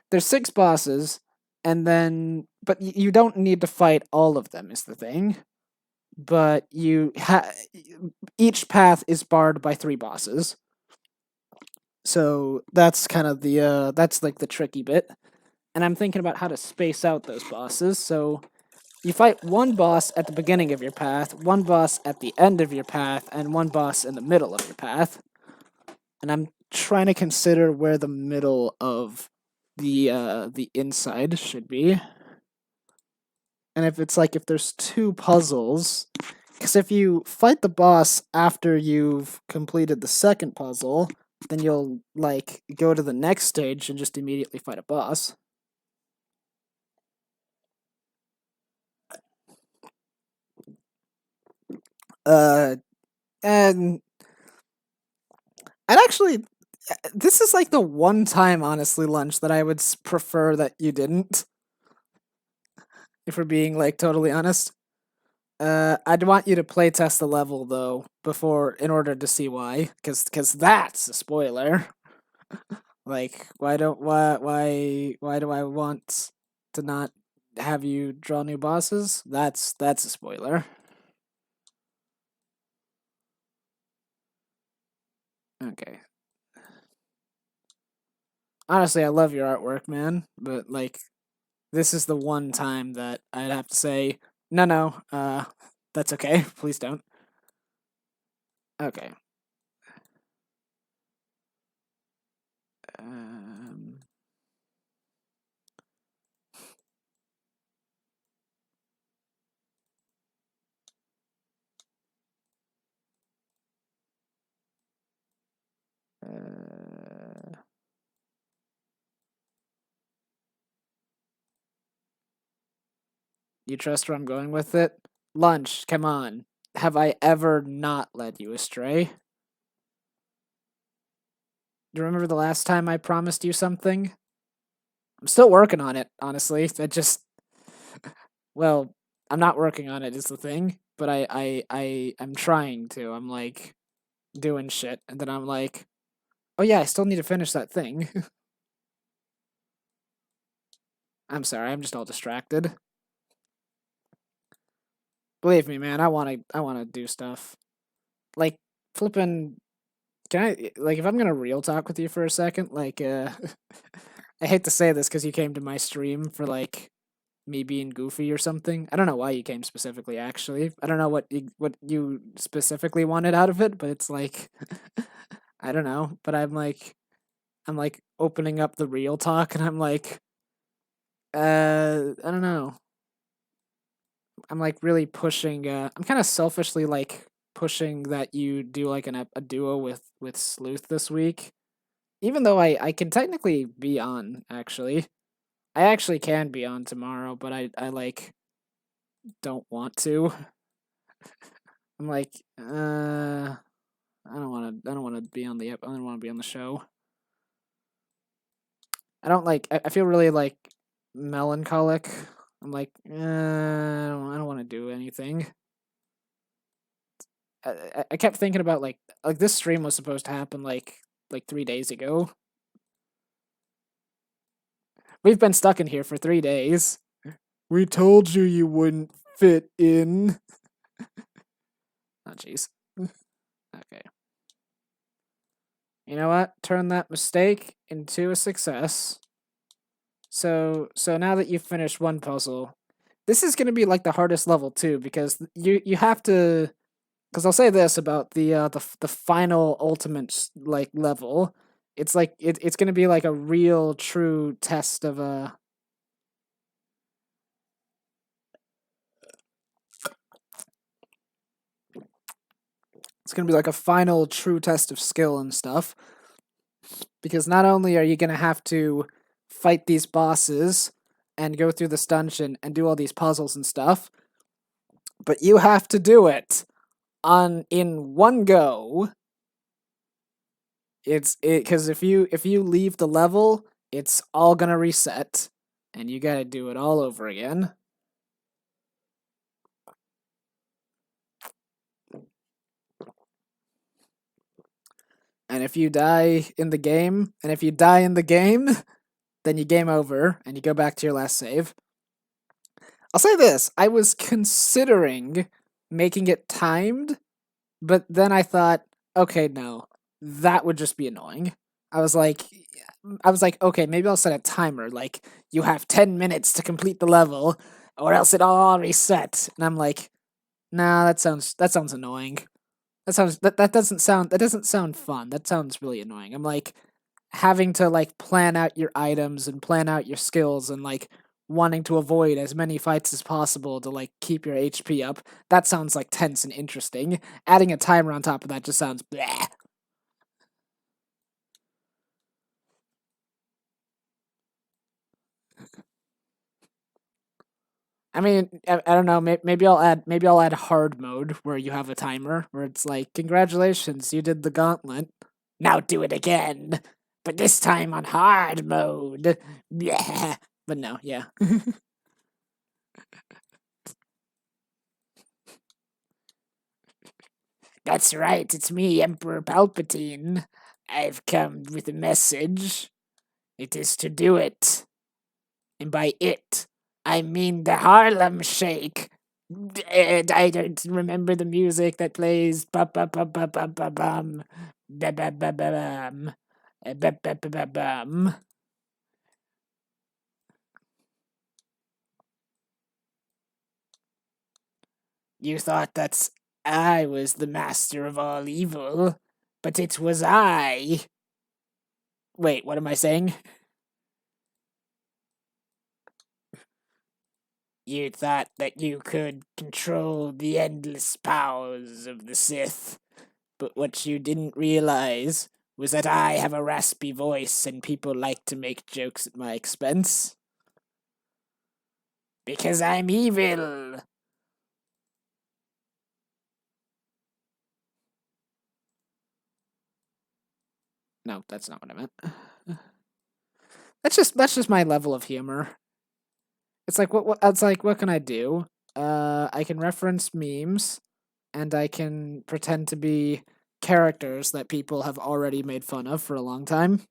There's 6 bosses, and then but you don't need to fight all of them is the thing. But each path is barred by 3 bosses. So that's kind of that's like the tricky bit. And I'm thinking about how to space out those bosses. So you fight 1 boss at the beginning of your path, 1 boss at the end of your path, and 1 boss in the middle of your path. And I'm trying to consider where the middle of the inside should be. And if there's 2 puzzles, because if you fight the boss after you've completed the second puzzle, then you'll like go to the next stage and just immediately fight a boss. Uh, and I'd actually, this is like the one time, honestly, Lunch, that I would prefer that you didn't. If we're being like totally honest, I'd want you to play test the level though before, in order to see why, because that's a spoiler. Like, why do I want to not have you draw new bosses? That's a spoiler. Okay. Honestly, I love your artwork, man, but like this is the one time that I'd have to say no, no. That's okay. Please don't. Okay. Um, uh, you trust where I'm going with it? Lunch, come on. Have I ever not led you astray? Do you remember the last time I promised you something? I'm still working on it, honestly. Well, I'm not working on it is the thing, but I'm trying to. I'm like doing shit, and then I'm like, oh yeah, I still need to finish that thing. I'm sorry, I'm just all distracted. Believe me, man, I wanna do stuff. Like flipping can I like if I'm gonna real talk with you for a second, like I hate to say this because you came to my stream for like me being goofy or something. I don't know why you came specifically actually. I don't know what you specifically wanted out of it, but it's like I don't know. But I'm like opening up the real talk and I'm like I don't know. I'm like really pushing I'm kind of selfishly like pushing that you do like a duo with Sleuth this week. Even though I can technically be on actually. I actually can be on tomorrow, but I like don't want to. I'm like I don't want to. I don't want to be on the. I don't want to be on the show. I don't like. I feel really like melancholic. I'm like, I don't want to do anything. I kept thinking about like this stream was supposed to happen like 3 days ago. We've been stuck in here for 3 days. We told you you wouldn't fit in. Oh jeez. Okay. You know what? Turn that mistake into a success. So now that you've finished one puzzle, this is going to be like the hardest level too because you have to. Because I'll say this about the final ultimate like level, it's like it's going to be like a real true test of a. It's going to be like a final true test of skill and stuff. Because not only are you going to have to fight these bosses and go through this dungeon and do all these puzzles and stuff, but you have to do it in one go. It's because if you leave the level, it's all gonna reset, and you gotta do it all over again. And if you die in the game, then you game over and you go back to your last save. I'll say this: I was considering making it timed, but then I thought, okay, no, that would just be annoying. I was like, okay, maybe I'll set a timer. Like, you have 10 minutes to complete the level, or else it all reset. And I'm like, nah, that sounds annoying. That doesn't sound fun. That sounds really annoying. I'm like having to like plan out your items and plan out your skills and like wanting to avoid as many fights as possible to like keep your HP up. That sounds like tense and interesting. Adding a timer on top of that just sounds bleh. I mean, I don't know. Maybe I'll add hard mode where you have a timer where it's like, congratulations, you did the gauntlet. Now do it again, but this time on hard mode. Yeah, but no, yeah. That's right. It's me, Emperor Palpatine. I've come with a message. It is to do it, and by it, I mean the Harlem Shake. And I don't remember the music that plays. Ba ba ba ba ba ba bum. Ba ba ba ba bum. Ba ba ba ba bum. You thought that I was the master of all evil, but it was I. Wait, what am I saying? You thought that you could control the endless powers of the Sith, but what you didn't realize was that I have a raspy voice and people like to make jokes at my expense. Because I'm evil. No, that's not what I meant. That's just my level of humor. It's like what can I do? I can reference memes and I can pretend to be characters that people have already made fun of for a long time.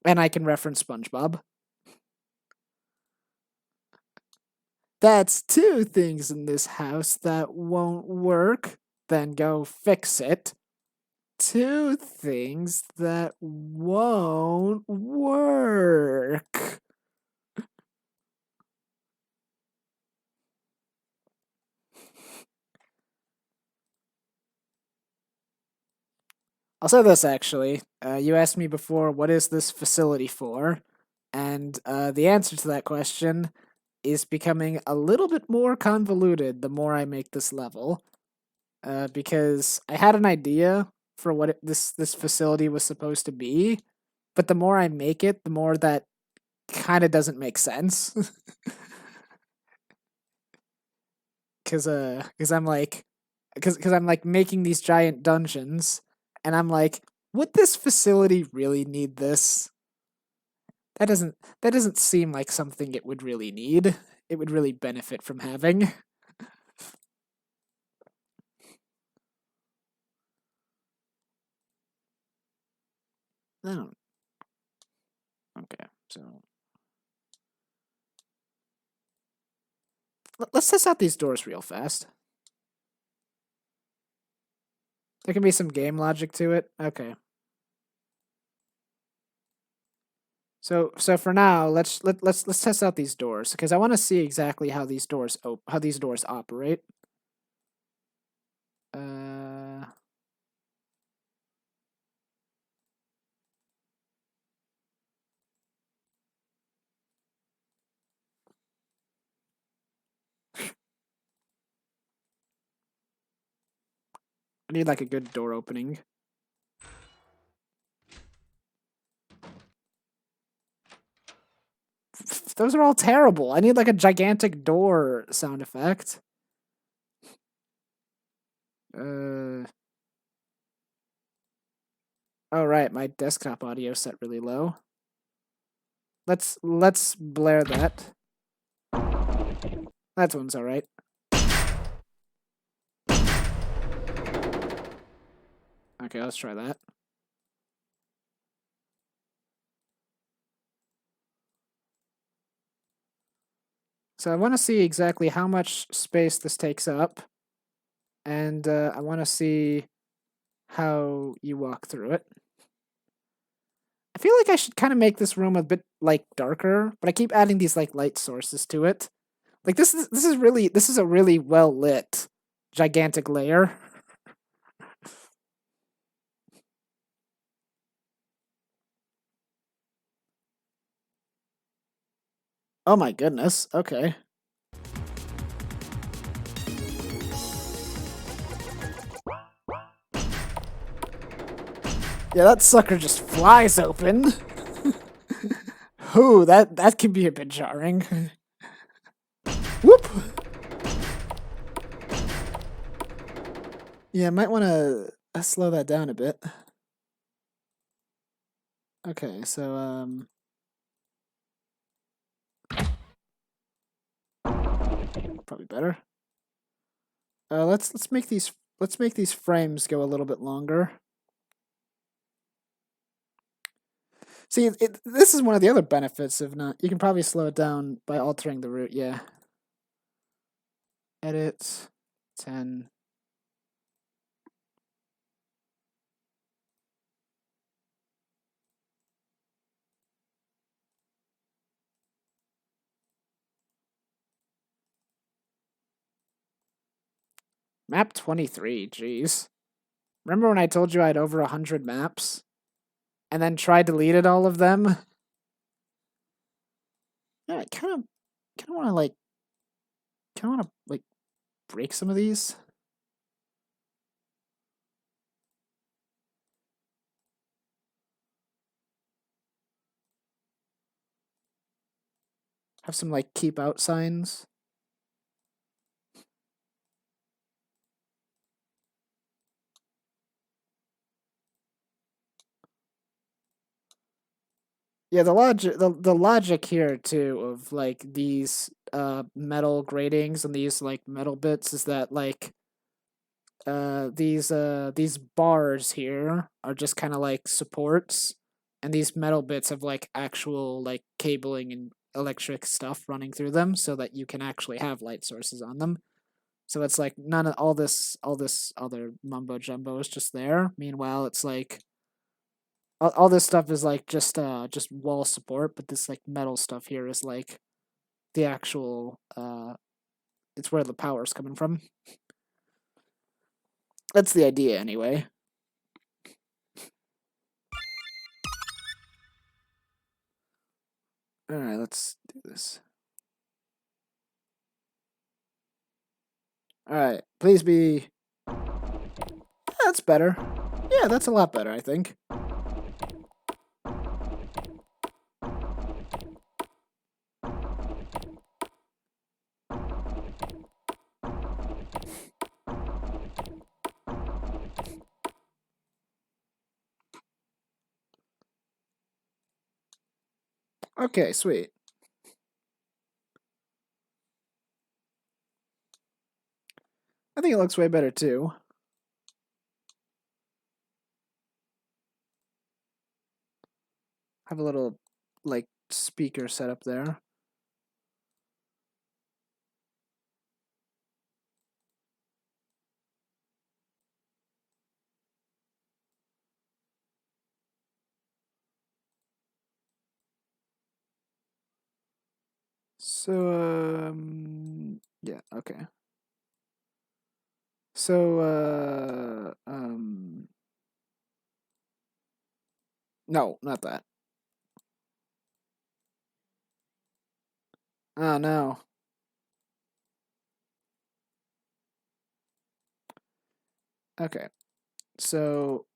And I can reference SpongeBob. That's two things in this house that won't work. Then go fix it. Two things that won't work. I'll say this actually. You asked me before, what is this facility for? And the answer to that question is becoming a little bit more convoluted the more I make this level. Because I had an idea for what this facility was supposed to be, but the more I make it, the more that kind of doesn't make sense. Cause I'm like, because I'm like making these giant dungeons, and I'm like, would this facility really need this? That doesn't seem like something it would really need. It would really benefit from having. No. Okay, so let's test out these doors real fast. There can be some game logic to it. Okay. So for now, let's test out these doors because I want to see exactly how these doors operate. Uh, I need like a good door opening. Those are all terrible. I need like a gigantic door sound effect. Uh. Oh right, my desktop audio set really low. Let's blare that. That one's all right. Okay, let's try that. So I want to see exactly how much space this takes up, and I want to see how you walk through it. I feel like I should kind of make this room a bit like darker, but I keep adding these like light sources to it. Like this is a really well lit gigantic layer. Oh my goodness. Okay. Yeah, that sucker just flies open. Ooh, that can be a bit jarring. Whoop! Yeah, I might want to slow that down a bit. Okay, so probably better. Let's make these frames go a little bit longer. See, this is one of the other benefits of not. You can probably slow it down by altering the route. Yeah. Edit 10. Map 23. Jeez. Remember when I told you I had over 100 maps, and then tried deleted all of them? Yeah, I kind of want to break some of these. Have some like keep out signs. Yeah, the logic here too of like these metal gratings and these like metal bits is that like these bars here are just kind of like supports, and these metal bits have like actual like cabling and electric stuff running through them so that you can actually have light sources on them. So it's like none of all this other mumbo jumbo is just there. Meanwhile, it's like all this stuff is like just wall support, but this like metal stuff here is like the actual it's where the power's coming from. That's the idea anyway. Alright, let's do this. Alright, please be. That's better. Yeah, that's a lot better, I think. Okay, sweet. I think it looks way better too. Have a little like speaker set up there. So yeah, okay. So no, not that. Oh no. Okay. So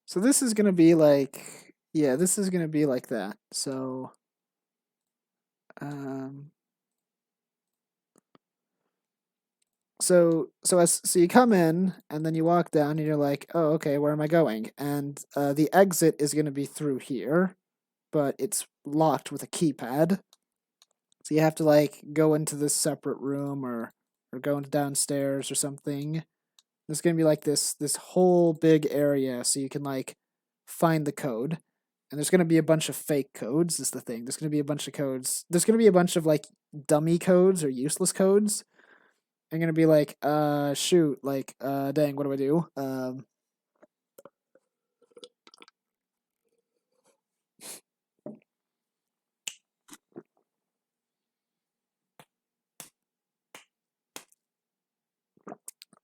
so this is gonna be like, yeah, this is gonna be like that. So um so you come in and then you walk down and you're like, oh, okay, where am I going? And the exit is gonna be through here, but it's locked with a keypad. So you have to like go into this separate room or go into downstairs or something. There's gonna be like this whole big area so you can like find the code. And there's gonna be a bunch of fake codes, is the thing. There's gonna be a bunch of codes. There's gonna be a bunch of like dummy codes or useless codes. I'm gonna be like, shoot, like, dang, what do I do?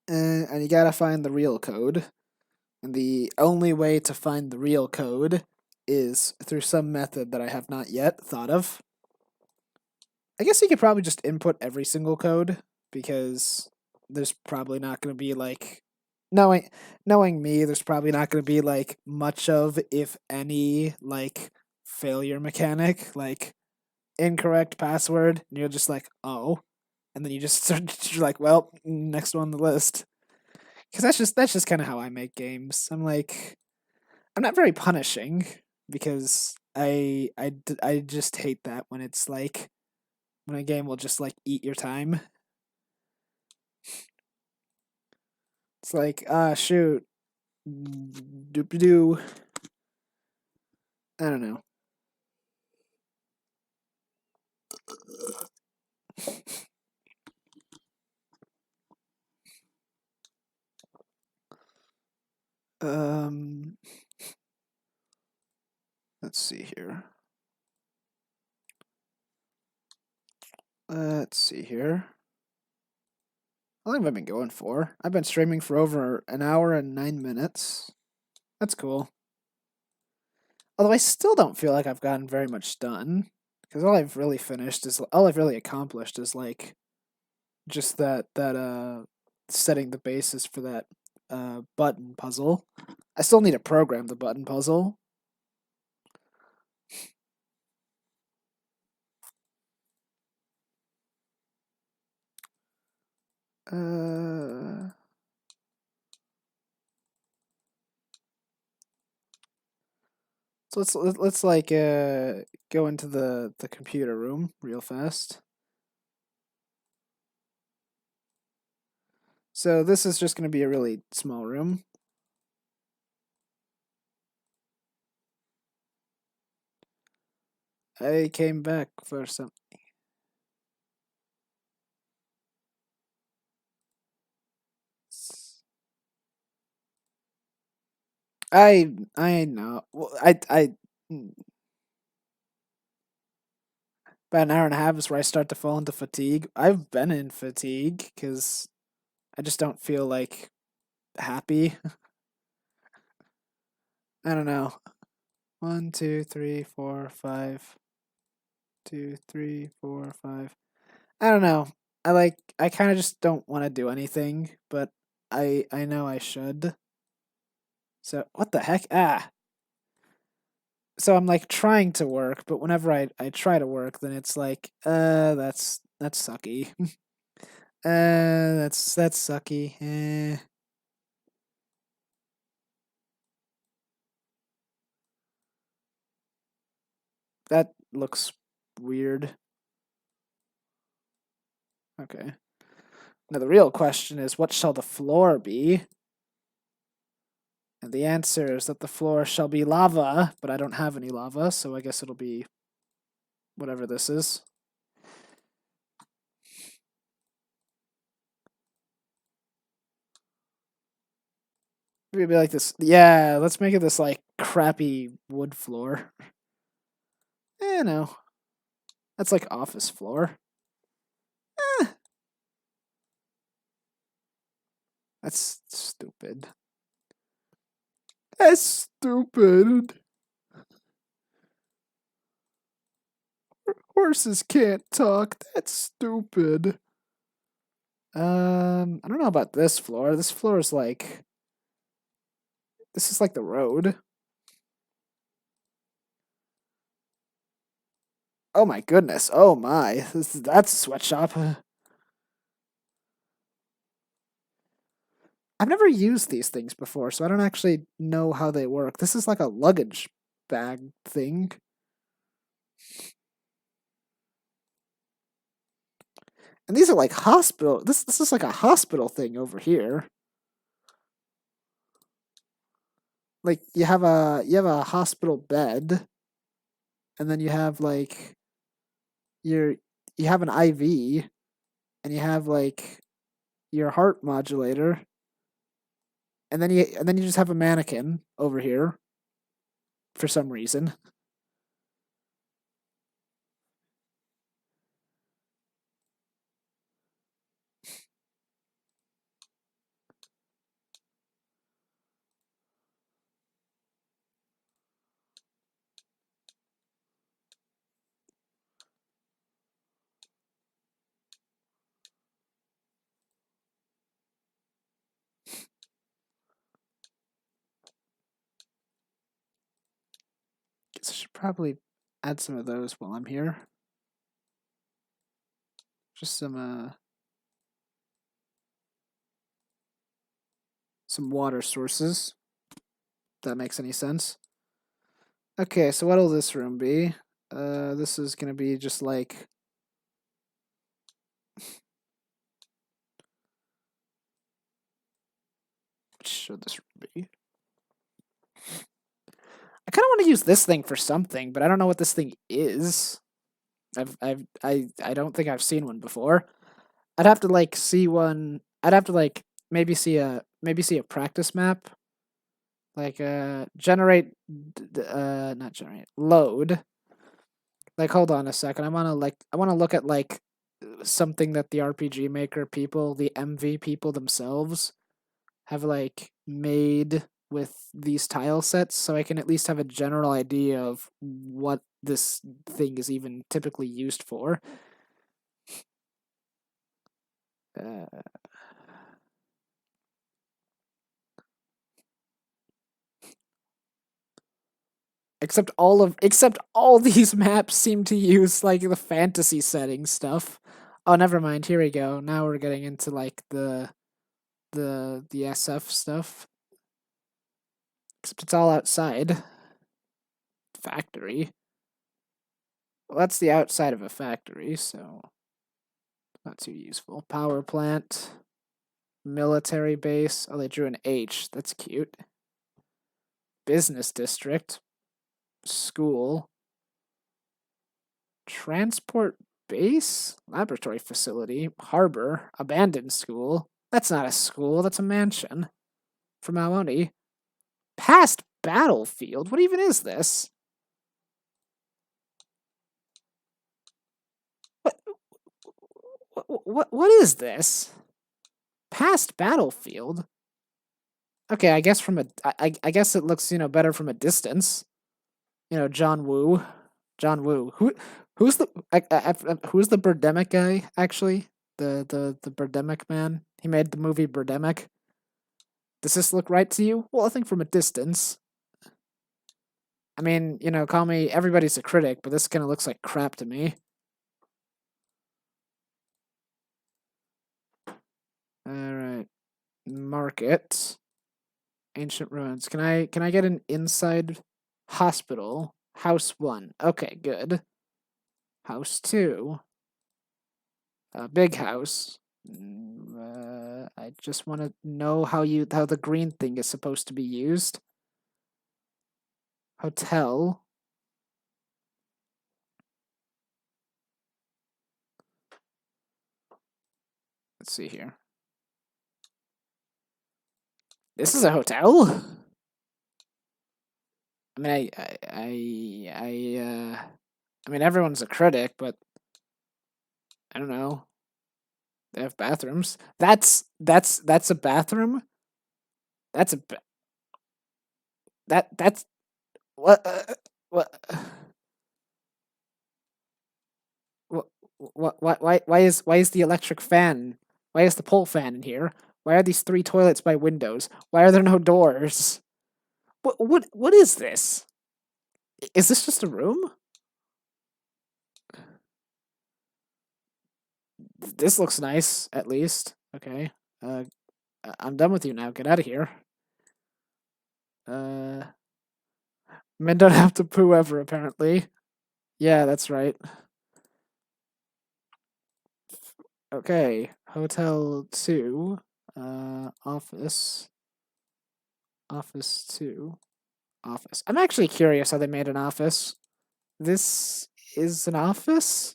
And you gotta find the real code. And the only way to find the real code is through some method that I have not yet thought of. I guess you could probably just input every single code because there's probably not going to be like knowing me, there's probably not going to be like much of, if any, like failure mechanic, like incorrect password, and you're just like, oh, and then you just start, you're like, well, next one on the list. Because that's just kind of how I make games. I'm like, I'm not very punishing because I just hate that when it's like when a game will just like eat your time. It's like, shoot, doop doo. I don't know. Um, let's see here. Let's see here. How long have I been going for? I've been streaming for over an hour and 9 minutes. That's cool. Although I still don't feel like I've gotten very much done. Because all I've really accomplished is like just that setting the basis for that button puzzle. I still need to program the button puzzle. Uh so let's like go into the computer room real fast. So this is just going to be a really small room. I came back for some. I know. Well, about an hour and a half is where I start to fall into fatigue. I've been in fatigue because I just don't feel like happy. I don't know. 1, 2, 3, 4, 5. 2, 3, 4, 5. I don't know. I kind of just don't want to do anything, but I know I should. So what the heck? Ah. So I'm like trying to work, but whenever I try to work, then it's like, that's sucky. That's sucky. That looks weird. Okay. Now the real question is, what shall the floor be? And the answer is that the floor shall be lava, but I don't have any lava, so I guess it'll be whatever this is. Maybe it'll be like this. Yeah, let's make it this like crappy wood floor. No. That's like office floor. Eh, that's stupid. That's stupid. Horses can't talk. That's stupid. I don't know about this floor. This floor is like, this is like the road. Oh my goodness. Oh my. That's a sweatshop. I've never used these things before, so I don't actually know how they work. This is like a luggage bag thing. And these are like hospital. This is like a hospital thing over here. Like you have a hospital bed, and then you have like your you have an IV, and you have like your heart modulator, and then you just have a mannequin over here for some reason. Guess I should probably add some of those while I'm here. Just some water sources. If that makes any sense. Okay, so what'll this room be? This is gonna be just like what should this room be? I kind of want to use this thing for something, but I don't know what this thing is. I don't think I've seen one before. I'd have to like see one. I'd have to like maybe see a practice map. Like generate not generate load. Like hold on a second. I want to look at like something that the RPG Maker people, the MV people themselves have like made with these tile sets, so I can at least have a general idea of what this thing is even typically used for. Uh, except all these maps seem to use like the fantasy setting stuff. Oh, never mind. Here we go. Now we're getting into like the SF stuff. Except it's all outside. Factory. Well, that's the outside of a factory, so not too useful. Power plant. Military base. Oh, they drew an H. That's cute. Business district. School. Transport base? Laboratory facility. Harbor. Abandoned school. That's not a school, that's a mansion. For Maloney. Past battlefield? What even is this? What is this? Past battlefield? Okay, I guess I guess it looks, better from a distance. John Woo. John Woo. Who's who's the Birdemic guy actually? The Birdemic man. He made the movie Birdemic. Does this look right to you? Well, I think from a distance. I mean, you know, call me everybody's a critic, but this kind of looks like crap to me. All right, market, ancient ruins. Can I get an inside hospital? House 1. Okay, good. House 2. Big house. I just want to know how the green thing is supposed to be used. Hotel. Let's see here. This is a hotel. I mean, I mean, everyone's a critic, but I don't know. They have bathrooms. That's a bathroom. That's a that's what what why is the electric fan? Why is the pole fan in here? Why are these 3 toilets by windows? Why are there no doors? What is this? Is this just a room? This looks nice, at least. Okay. I'm done with you now. Get out of here. Uh, Men don't have to poo ever, apparently. Yeah, that's right. Okay. Hotel 2. Office. Office 2. Office. I'm actually curious how they made an office. This is an office?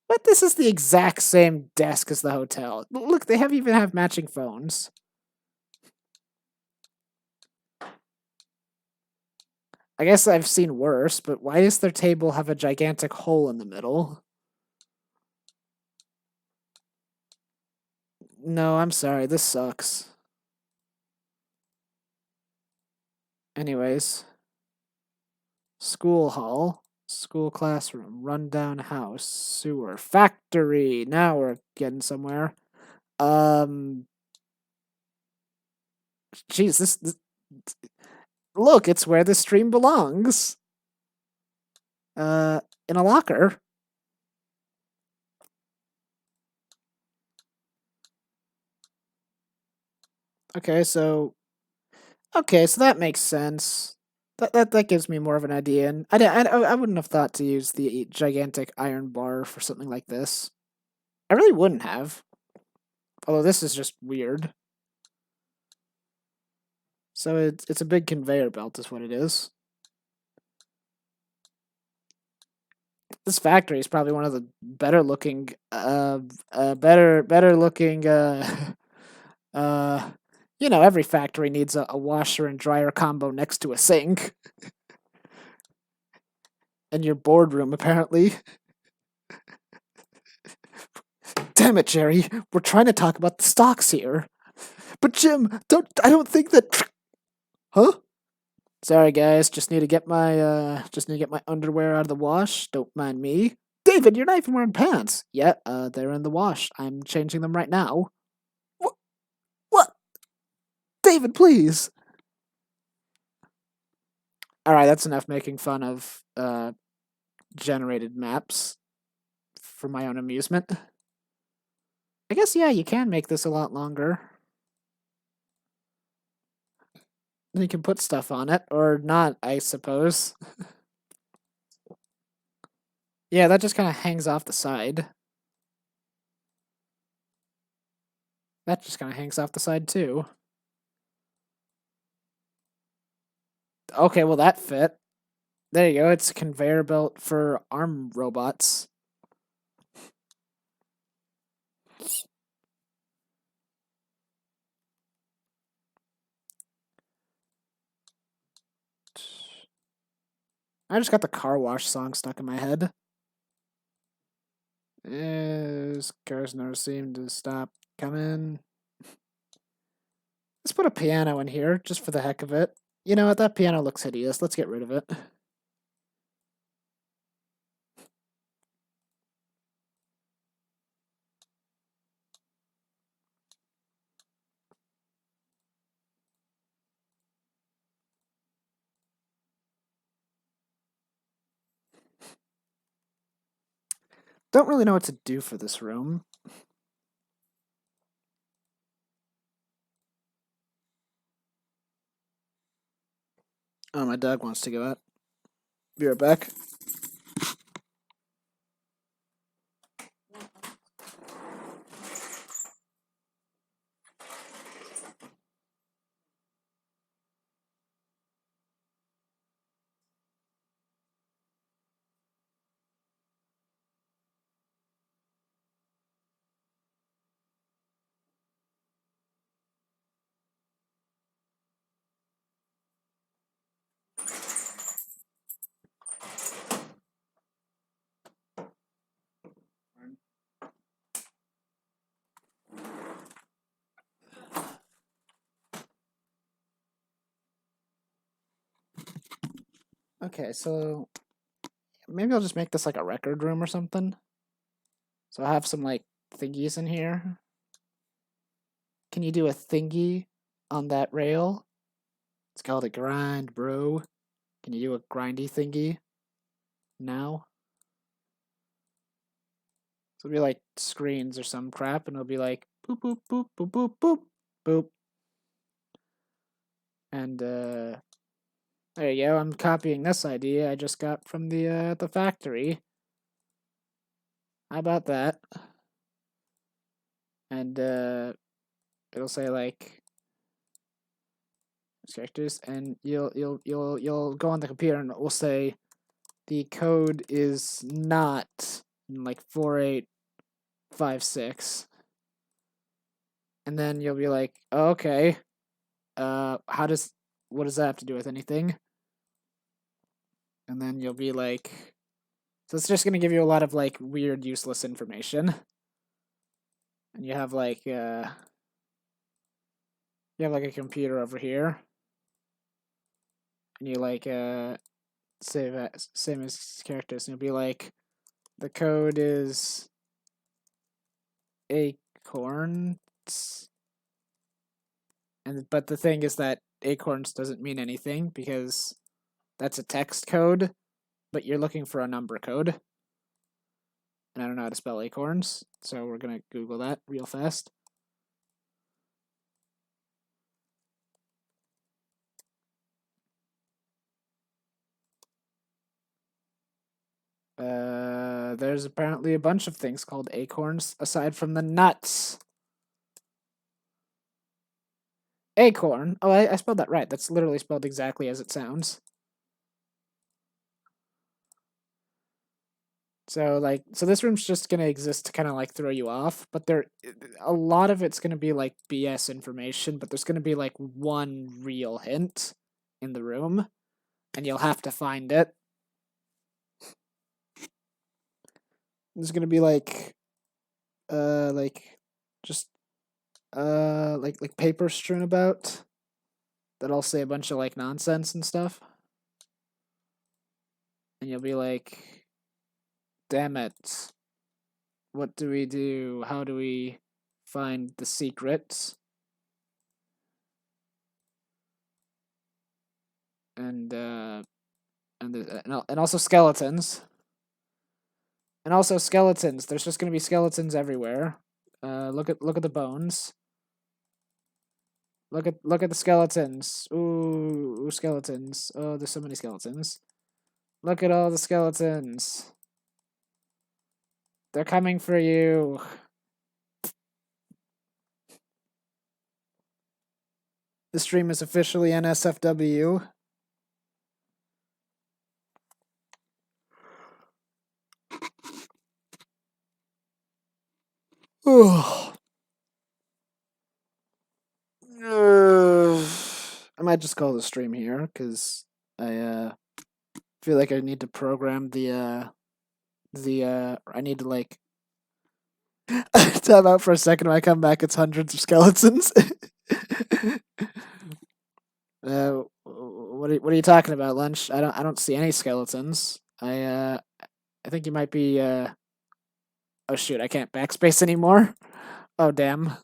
But this is the exact same desk as the hotel. Look, they even have matching phones. I guess I've seen worse, but why does their table have a gigantic hole in the middle? No, I'm sorry, this sucks. Anyways, school hall, school classroom, rundown house, sewer, factory. Now we're getting somewhere. Um, Jeez, this look, it's where the stream belongs. In a locker. Okay, so that makes sense. That gives me more of an idea, and I wouldn't have thought to use the gigantic iron bar for something like this. I really wouldn't have. Although this is just weird. So it's a big conveyor belt, is what it is. This factory is probably one of the better looking, better looking, uh, you know, every factory needs a washer and dryer combo next to a sink. And your boardroom, apparently. Damn it, Jerry. We're trying to talk about the stocks here. But Jim, I don't think that. Huh? Sorry, guys. Just need to get my underwear out of the wash. Don't mind me. David, you're not even wearing pants. Yeah, they're in the wash. I'm changing them right now. What? What? David, please. All right, that's enough making fun of generated maps for my own amusement. I guess yeah, you can make this a lot longer. You can put stuff on it or not, I suppose. Yeah, that just kind of hangs off the side. That just kind of hangs off the side too. Okay, well that fit. There you go. It's a conveyor belt for arm robots. I just got the car wash song stuck in my head. This cars never seem to stop coming. Let's put a piano in here just for the heck of it. You know what? That piano looks hideous. Let's get rid of it. don't really know what to do for this room. Oh, my dog wants to go out. Be right back. Okay, so maybe I'll just make this like a record room or something. So I have some like thingies in here. Can you do a thingy on that rail? It's called a grind, bro. Can you do a grindy thingy now? So it'll be like screens or some crap, and it'll be like boop boop boop boop boop boop boop. And there you go. I'm copying this idea I just got from the factory. How about that? And it'll say like characters, and you'll go on the computer, and it will say the code is not like 4856, and then you'll be like, oh, okay, what does that have to do with anything? And then you'll be like, so it's just gonna give you a lot of like weird, useless information, and you have like a computer over here, and you like same as characters, and you'll be like, the code is acorns, but the thing is that acorns doesn't mean anything because that's a text code, but you're looking for a number code, and I don't know how to spell acorns, so we're gonna Google that real fast. There's apparently a bunch of things called acorns aside from the nuts. Acorn. Oh, I spelled that right. That's literally spelled exactly as it sounds. So this room's just gonna exist to kind of like throw you off, but a lot of it's gonna be like BS information, but there's gonna be like one real hint in the room, and you'll have to find it. There's gonna be like just like paper strewn about that'll say a bunch of like nonsense and stuff, and you'll be like, damn it, what do we do? How do we find the secrets? And also skeletons. And also skeletons. There's just gonna be skeletons everywhere. Look at the bones. Look at the skeletons. Ooh, skeletons. Oh, there's so many skeletons. Look at all the skeletons. They're coming for you. The stream is officially NSFW. I might just call the stream here because I feel like I need to program I need to like time out for a second. When I come back, it's hundreds of skeletons. What are you talking about, Lunch? I don't see any skeletons. I think you might be oh shoot, I can't backspace anymore. Oh damn.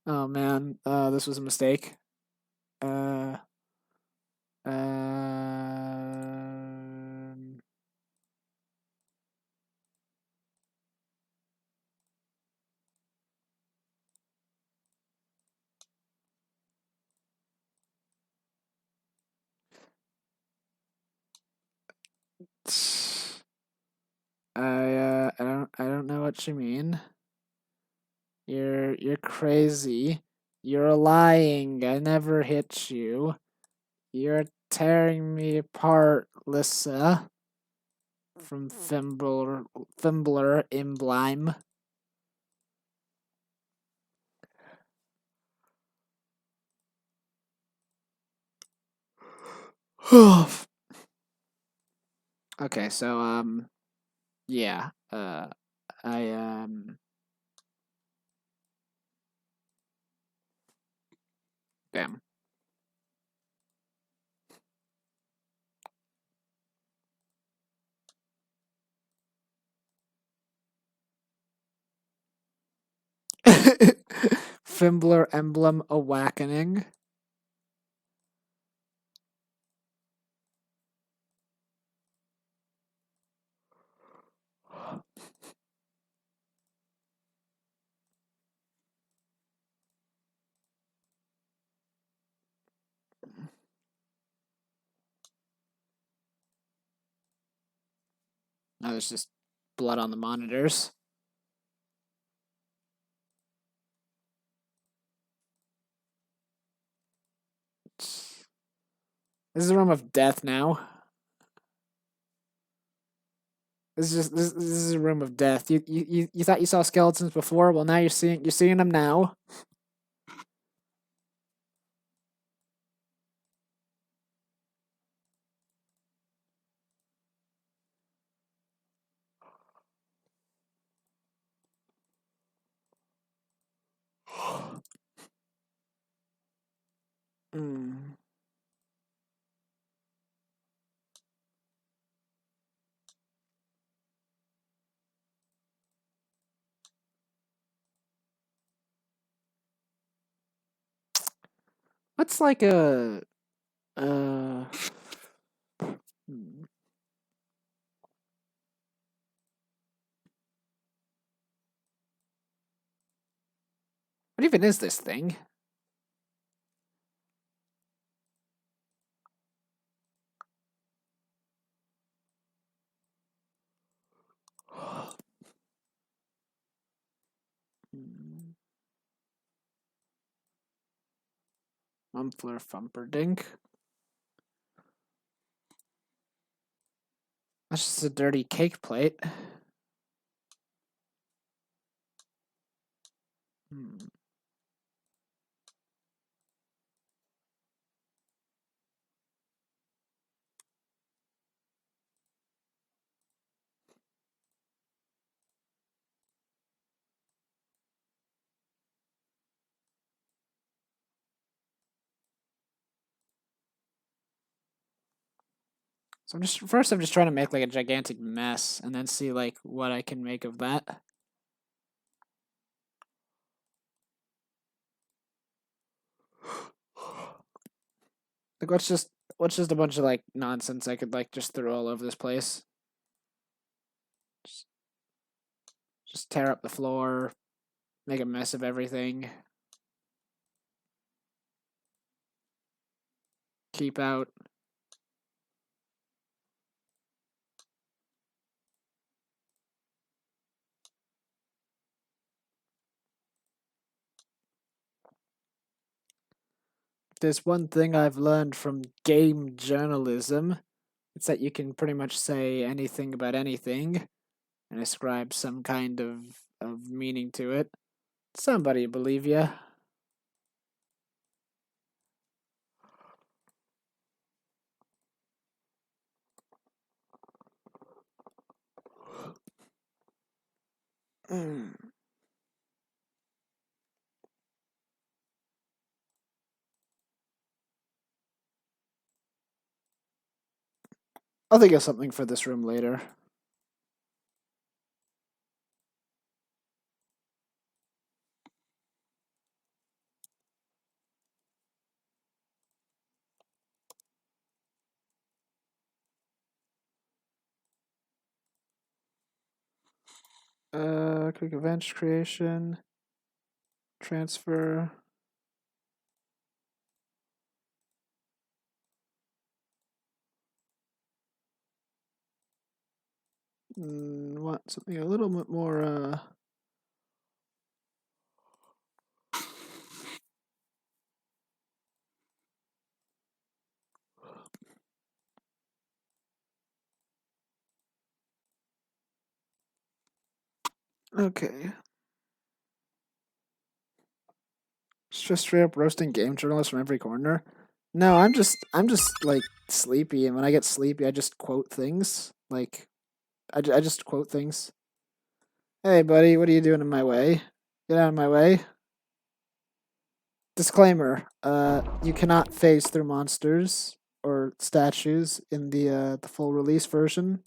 Oh man, this was a mistake. Uh, um, what you mean. You're crazy. You're lying. I never hit you. You're tearing me apart, Lissa. From Fimbler Imblime. Okay, so yeah. I damn. Fimbler Emblem Awakening. Now there's just blood on the monitors. This is a room of death now. This is a room of death. You thought you saw skeletons before? Well, now you're seeing them now. Mm. What's like a uh? hmm. What even is this thing? Hmm. Mumpler Fumperdink. That's just a dirty cake plate. Hmm. So I'm just trying to make like a gigantic mess and then see like what I can make of that. Like what's just a bunch of like nonsense I could like just throw all over this place. Just, just tear up the floor, make a mess of everything. Keep out. There's one thing I've learned from game journalism. It's that you can pretty much say anything about anything and ascribe some kind of meaning to it. Somebody believe ya. Mm. I'll think of something for this room later. Quick events creation, transfer. Want something a little bit more, okay. It's just straight up roasting game journalists from every corner. No, I'm just like sleepy, and when I get sleepy, I just quote things. Like, I just quote things. Hey, buddy, what are you doing in my way? Get out of my way. Disclaimer: you cannot phase through monsters or statues in the full release version.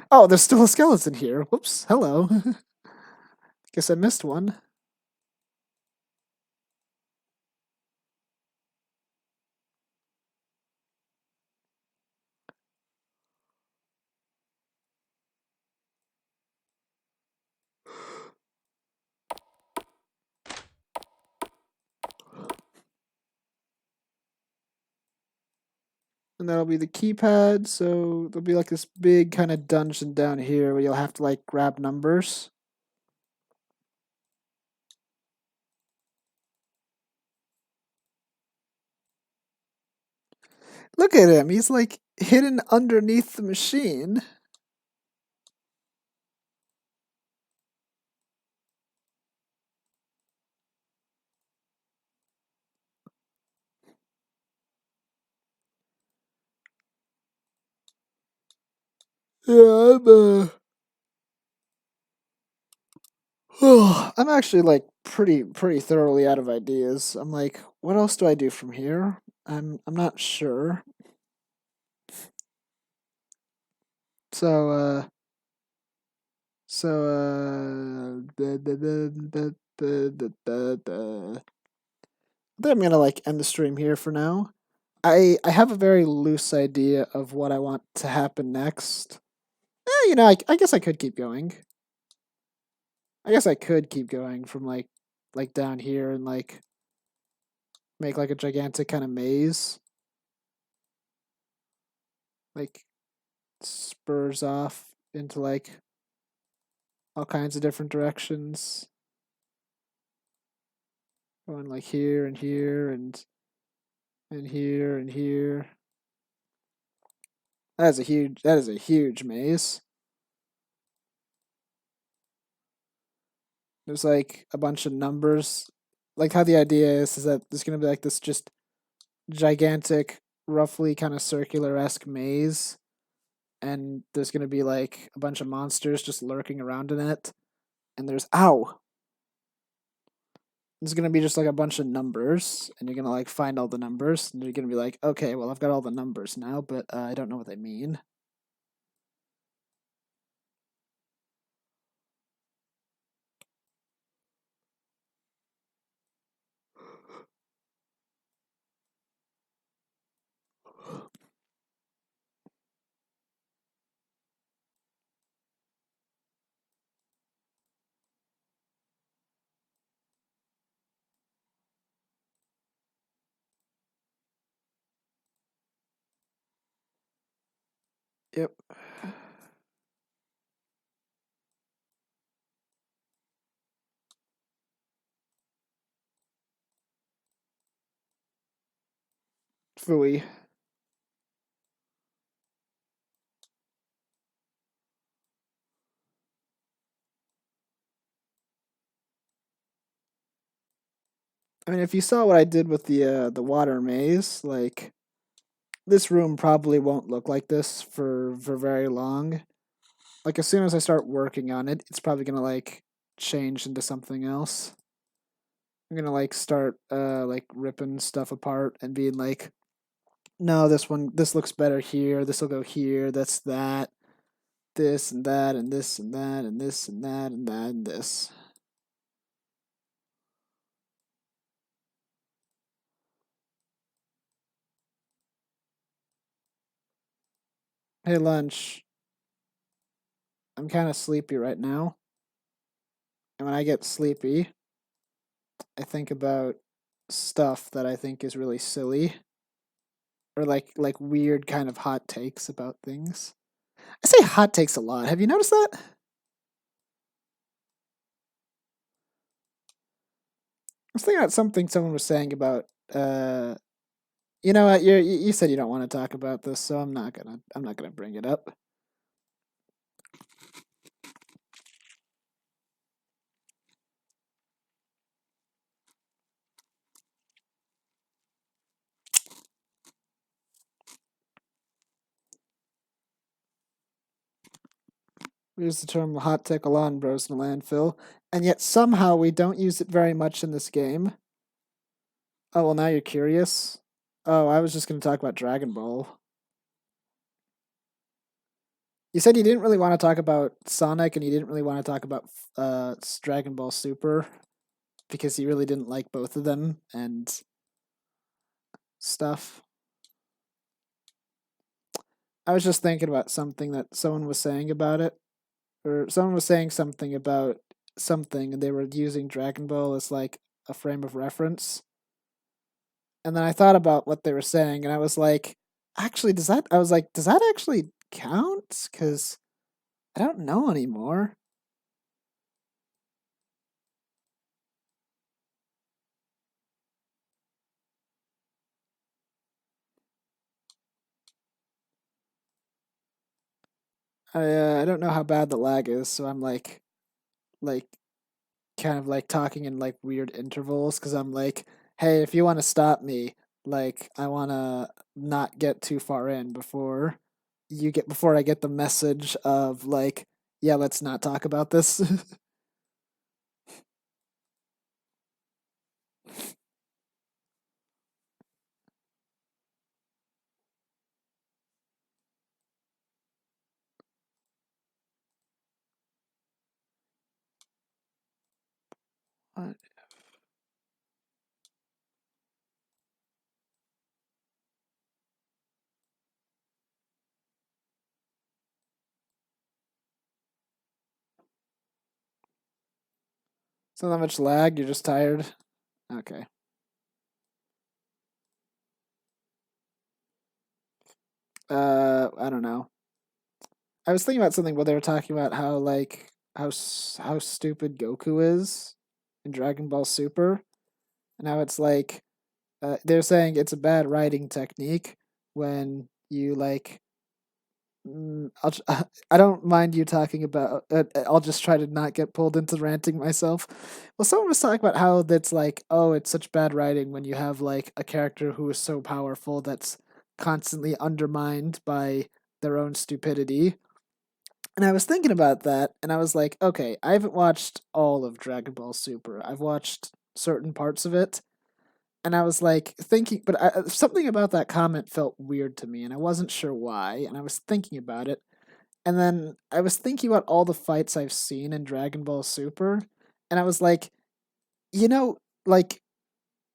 Oh, there's still a skeleton here. Whoops. Hello. Guess I missed one. And that'll be the keypad. So there'll be like this big kind of dungeon down here where you'll have to like grab numbers. Look at him. He's like hidden underneath the machine. Yeah, I'm actually like pretty thoroughly out of ideas. I'm like, what else do I do from here? I'm not sure. So I think I'm gonna like end the stream here for now. I have a very loose idea of what I want to happen next. I guess I could keep going. I guess I could keep going from like down here and like make like a gigantic kind of maze. Like spurs off into like all kinds of different directions. Going like here and here and here and here. That is a huge maze. There's like a bunch of numbers. Like how the idea is that there's gonna be like this just gigantic, roughly kind of circular esque maze, and there's gonna be like a bunch of monsters just lurking around in it. And there's gonna be just like a bunch of numbers, and you're gonna like find all the numbers, and you're gonna be like, okay, well I've got all the numbers now, but I don't know what they mean. Yep. Fooey. I mean, if you saw what I did with the water maze, like this room probably won't look like this for very long. Like as soon as I start working on it, it's probably gonna like change into something else. I'm gonna like start like ripping stuff apart and being like, no, this looks better here. This will go here. That's that. This and that and this and that and this and that and that and this. Hey, lunch. I'm kind of sleepy right now, and when I get sleepy, I think about stuff that I think is really silly. or like weird kind of hot takes about things. I say hot takes a lot. Have you noticed that? I was thinking about something someone was saying about you know what, you said you don't want to talk about this, so I'm not gonna bring it up. We use the term hot take a lot in Bros in the Landfill, and yet somehow we don't use it very much in this game. Oh well, now you're curious. Oh, I was just gonna talk about Dragon Ball. You said you didn't really want to talk about Sonic, and you didn't really want to talk about Dragon Ball Super because you really didn't like both of them and stuff. I was just thinking about something that someone was saying about it, or someone was saying something about something, and they were using Dragon Ball as like a frame of reference. And then I thought about what they were saying, and I was like, actually, does that? I was like, does that actually count? Because I don't know anymore. I don't know how bad the lag is, so I'm like kind of like talking in like weird intervals because I'm like, hey, if you want to stop me, like I want to not get too far in before I get the message of like, yeah, let's not talk about this. What? It's not that much lag. You're just tired. Okay. I don't know. I was thinking about something where they were talking about how like how stupid Goku is in Dragon Ball Super, and how it's like they're saying it's a bad writing technique when you like. I don't mind you talking about. I'll just try to not get pulled into ranting myself. Well, someone was talking about how that's like, oh, it's such bad writing when you have like a character who is so powerful that's constantly undermined by their own stupidity. And I was thinking about that, and I was like, okay, I haven't watched all of Dragon Ball Super. I've watched certain parts of it, and I was like thinking, but something about that comment felt weird to me, and I wasn't sure why. And I was thinking about it, and then I was thinking about all the fights I've seen in Dragon Ball Super, and I was like, you know, like,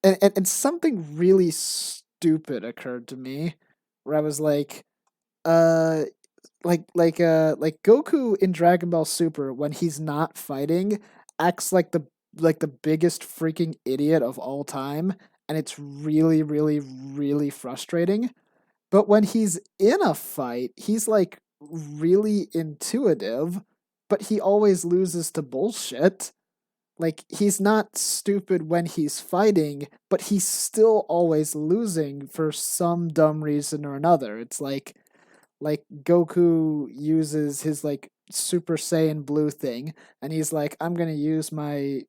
and something really stupid occurred to me, where I was uh, like Goku in Dragon Ball Super when he's not fighting acts like the biggest freaking idiot of all time, and it's really really really frustrating. But when he's in a fight, he's like really intuitive, but he always loses to bullshit. Like he's not stupid when he's fighting, but he's still always losing for some dumb reason or another. It's like Goku uses his like Super Saiyan blue thing, and he's like, I'm gonna use my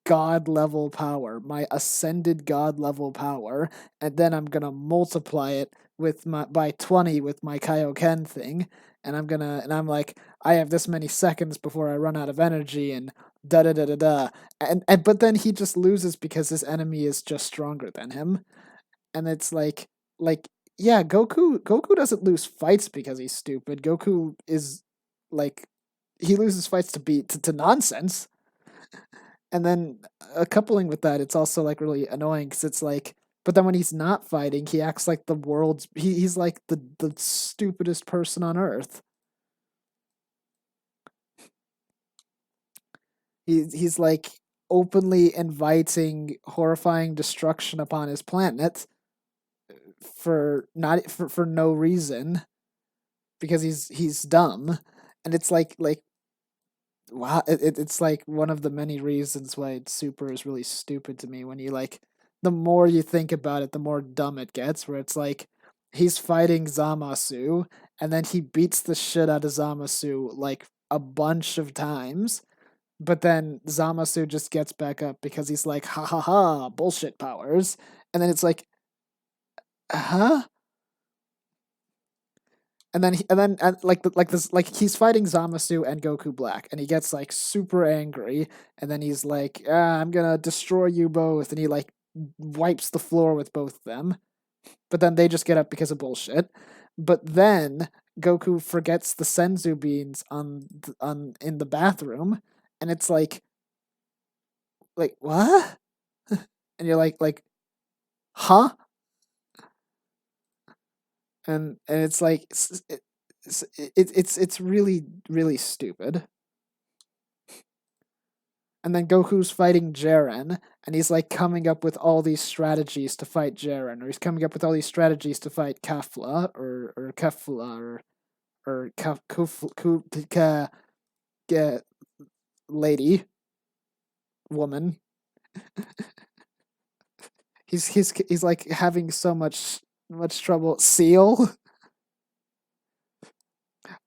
god level power, my ascended god level power, and then I'm gonna multiply it with my by 20 with my Kaioken thing, and I'm like, I have this many seconds before I run out of energy, and da da da da da, and but then he just loses because his enemy is just stronger than him, and it's like yeah, Goku doesn't lose fights because he's stupid. Goku is like he loses fights to nonsense. And then coupling with that, it's also like really annoying because it's like, but then when he's not fighting, he acts like the world's he's like the stupidest person on earth. He's like openly inviting horrifying destruction upon his planet for not for no reason because he's dumb, and it's like wow, it's like one of the many reasons why Super is really stupid to me. When you like, the more you think about it, the more dumb it gets. Where it's like he's fighting Zamasu, and then he beats the shit out of Zamasu like a bunch of times, but then Zamasu just gets back up because he's like, ha ha ha, bullshit powers, and then it's like, huh? And then like this like he's fighting Zamasu and Goku Black, and he gets like super angry, and then he's like, I'm gonna destroy you both, and he like wipes the floor with both of them, but then they just get up because of bullshit. But then Goku forgets the senzu beans on in the bathroom, and it's like what? And you're like, huh? And it's like it's really really stupid. And then Goku's fighting Jiren, and he's like coming up with all these strategies to fight Jiren, or he's coming up with all these strategies to fight Kafla or Kefla or lady woman. He's like having so much trouble. Seal.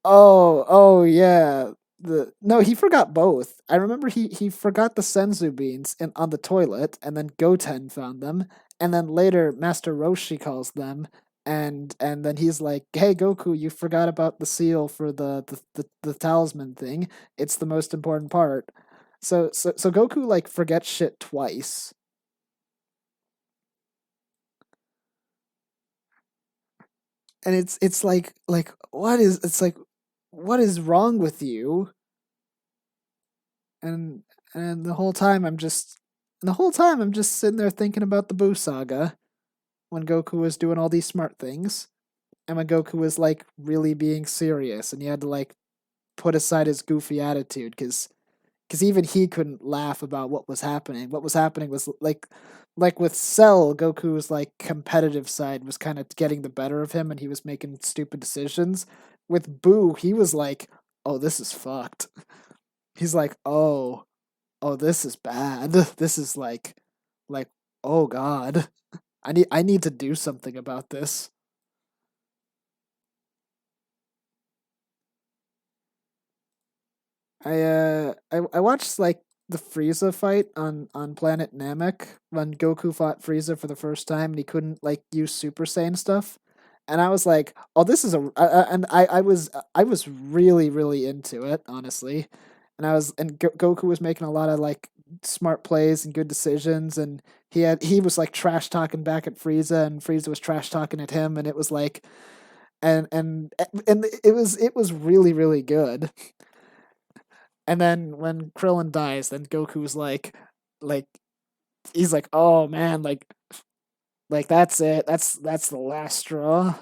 Oh yeah. The no, he forgot both. I remember he forgot the senzu beans on the toilet, and then Goten found them, and then later Master Roshi calls them, and then he's like, "Hey Goku, you forgot about the seal for the talisman thing. It's the most important part." So Goku like forgets shit twice, and it's like what is it's like what is wrong with you? and and the whole time I'm just sitting there thinking about the Buu saga when Goku was doing all these smart things, and when Goku was like really being serious, and he had to like put aside his goofy attitude because even he couldn't laugh about what was happening. What was happening was like with Cell, Goku's like competitive side was kind of getting the better of him, and he was making stupid decisions. With Boo, he was like, "Oh, this is fucked." He's like, "Oh, this is bad. This is like, oh God, I need to do something about this." I watched like the Frieza fight on Planet Namek when Goku fought Frieza for the first time and he couldn't like use Super Saiyan stuff, and I was like, oh, this is and I was really really into it honestly, and Goku was making a lot of like smart plays and good decisions, and he was like trash talking back at Frieza, and Frieza was trash talking at him, and it was like and it was really really good. And then when Krillin dies, then Goku's like he's like, oh man, like that's it, that's the last straw.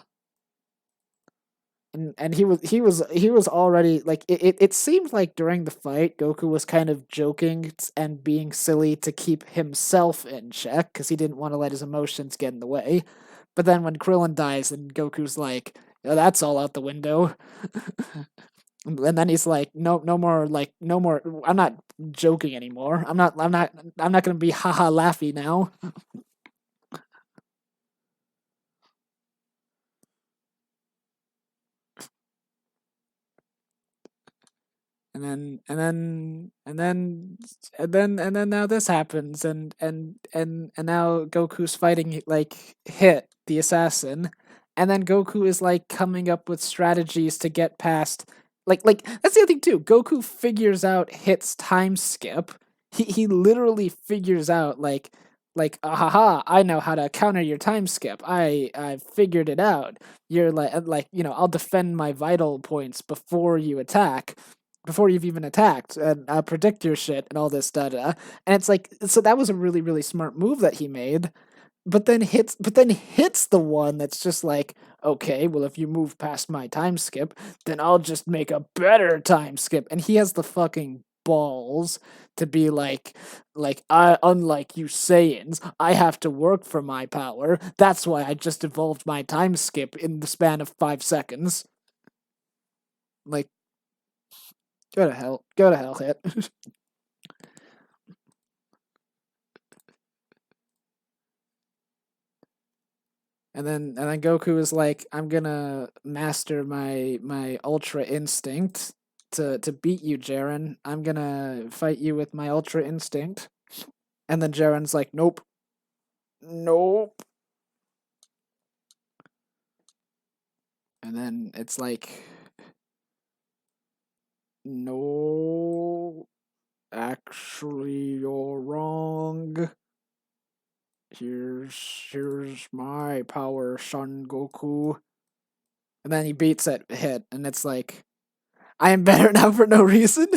And he was already like it seemed like during the fight Goku was kind of joking and being silly to keep himself in check because he didn't want to let his emotions get in the way. But then when Krillin dies, and Goku's like, "Oh, that's all out the window." And then he's like, "No, no more, like, no more. I'm not joking anymore. I'm not gonna be haha laughy now." And then now this happens, and now Goku's fighting like Hit the assassin, and then Goku is like coming up with strategies to get past. Like that's the other thing too. Goku figures out Hit's time skip. He literally figures out like haha, I know how to counter your time skip. I figured it out. You're like I'll defend my vital points before you attack, before you've even attacked, and predict your shit and all this da da. And it's like, so that was a really really smart move that he made. But then hits the one that's just like, okay, well if you move past my time skip, then I'll just make a better time skip. And he has the fucking balls to be like I unlike you Saiyans, I have to work for my power. That's why I just evolved my time skip in the span of 5 seconds. Like, go to hell. Go to hell, Hit. And then Goku is like, I'm gonna master my Ultra Instinct to beat you, Jaren. I'm gonna fight you with my Ultra Instinct. And then Jaren's like, nope, nope. And then it's like, no, actually, you're wrong. Here's my power, Son Goku. And then he beats it hit, and it's like, I am better now for no reason.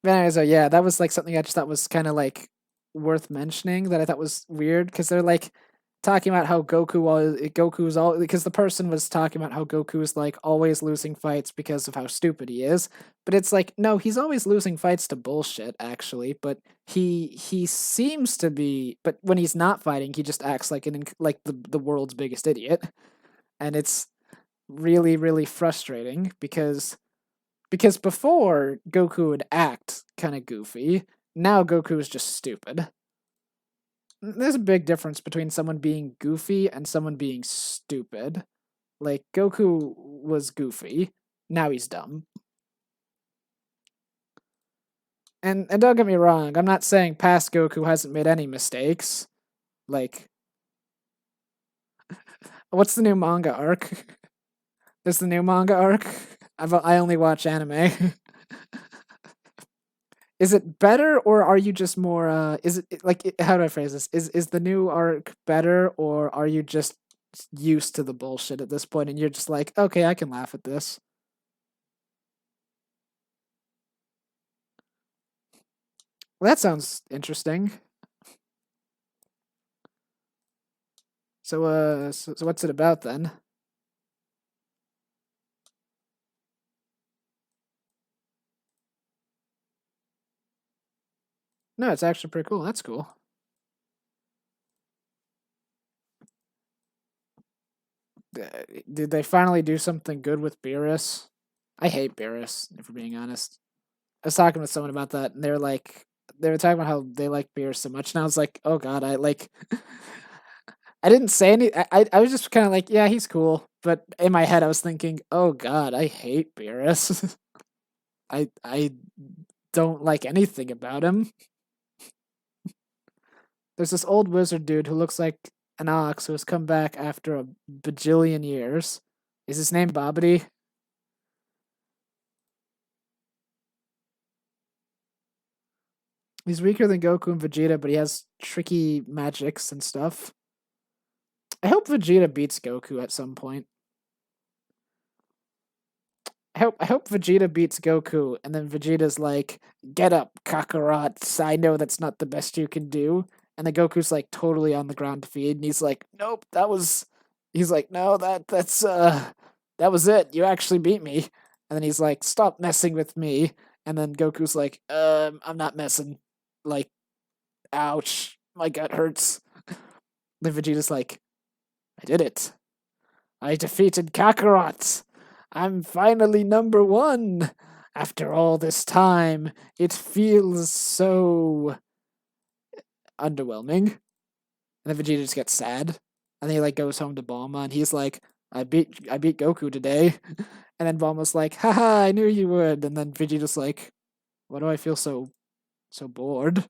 But anyways, so yeah, that was like something I just thought was kind of like worth mentioning that I thought was weird because they're like talking about how Goku's all because the person was talking about how Goku is like always losing fights because of how stupid he is, but it's like no, he's always losing fights to bullshit actually, but he seems to be, but when he's not fighting, he just acts like like the world's biggest idiot, and it's really frustrating because before Goku would act kind of goofy, now Goku is just stupid. There's a big difference between someone being goofy and someone being stupid. Like Goku was goofy, now he's dumb. And don't get me wrong, I'm not saying past Goku hasn't made any mistakes. Like, what's the new manga arc? There's the new manga arc. I only watch anime. Is it better or are you just more is it like how do I phrase this? Is the new arc better or are you just used to the bullshit at this point and you're just like, "Okay, I can laugh at this." Well, that sounds interesting. So what's it about then? No, it's actually pretty cool. That's cool. Did they finally do something good with Beerus? I hate Beerus, if we're being honest. I was talking with someone about that, and they were talking about how they like Beerus so much, and I was like, oh god, I like. I didn't say any. I was just kind of like, yeah, he's cool, but in my head, I was thinking, oh god, I hate Beerus. I don't like anything about him. There's this old wizard dude who looks like an ox who has come back after a bajillion years. Is his name Bobbity? He's weaker than Goku and Vegeta, but he has tricky magics and stuff. I hope Vegeta beats Goku at some point. I hope Vegeta beats Goku, and then Vegeta's like, "Get up, Kakarot! I know that's not the best you can do." And then Goku's like totally on the ground to feed, and he's like, "Nope, that was." He's like, "No, that was it. You actually beat me." And then he's like, "Stop messing with me." And then Goku's like, I'm not messing." Like, ouch, my gut hurts. Then Vegeta's like, "I did it. I defeated Kakarot. I'm finally number one. After all this time, it feels so underwhelming." And then Vegeta just gets sad. And then he like goes home to Bulma and he's like, I beat Goku today. And then Bulma's like, haha, I knew you would. And then Vegeta's like, why do I feel so bored?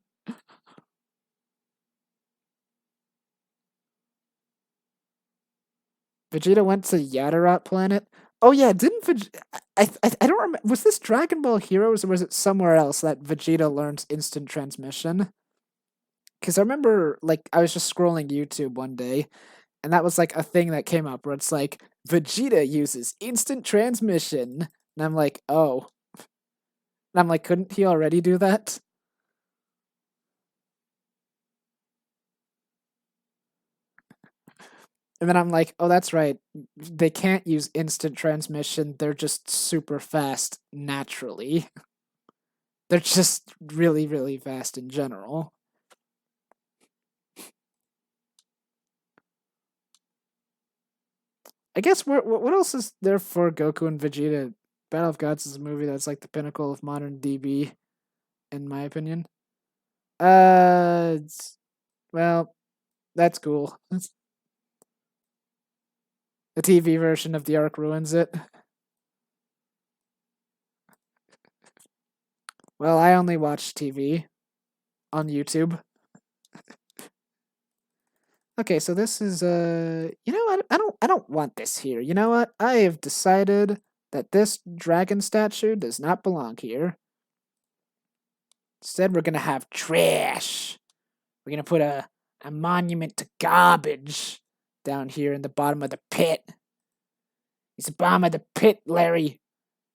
Vegeta went to Yadarat planet. Oh yeah, didn't Vegeta? I don't remember. Was this Dragon Ball Heroes or was it somewhere else that Vegeta learns instant transmission? Because I remember, like, I was just scrolling YouTube one day, and that was like a thing that came up where it's like Vegeta uses instant transmission, and I'm like, oh, and I'm like, couldn't he already do that? And then I'm like, oh, that's right. They can't use instant transmission. They're just super fast naturally. They're just really, really fast in general. I guess what else is there for Goku and Vegeta? Battle of Gods is a movie that's like the pinnacle of modern DB, in my opinion. Well, that's cool. The TV version of the arc ruins it. Well, I only watch TV on YouTube. Okay, so this is you know, I don't want this here. You know what? I have decided that this dragon statue does not belong here. Instead, we're gonna have trash. We're gonna put a monument to garbage down here in the bottom of the pit. It's the bottom of the pit, Larry.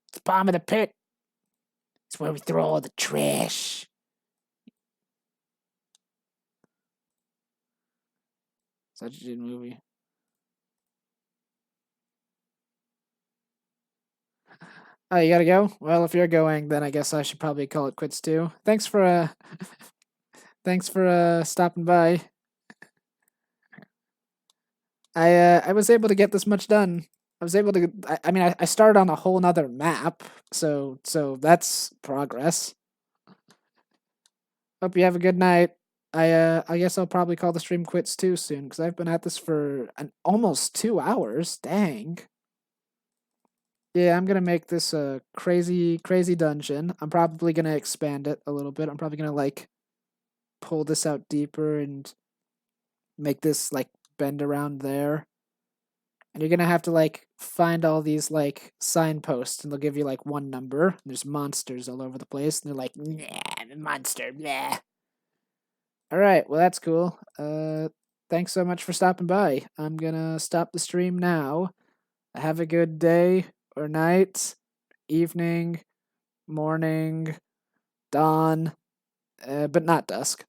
It's the bottom of the pit. It's where we throw all the trash. Such a good movie. Oh, you gotta go? Well, if you're going, then I guess I should probably call it quits too. Thanks for thanks for stopping by. I was able to get this much done. I was able to I mean I started on a whole nother map, so that's progress. Hope you have a good night. I guess I'll probably call the stream quits too soon because I've been at this for almost 2 hours. Dang. Yeah, I'm gonna make this a crazy dungeon. I'm probably gonna expand it a little bit. I'm probably gonna like pull this out deeper and make this like bend around there. And you're gonna have to like find all these like signposts, and they'll give you like one number. There's monsters all over the place, and they're like, "Nah, monster, blah." All right, well that's cool. Thanks so much for stopping by. I'm gonna stop the stream now. Have a good day or night, evening, morning, dawn, but not dusk.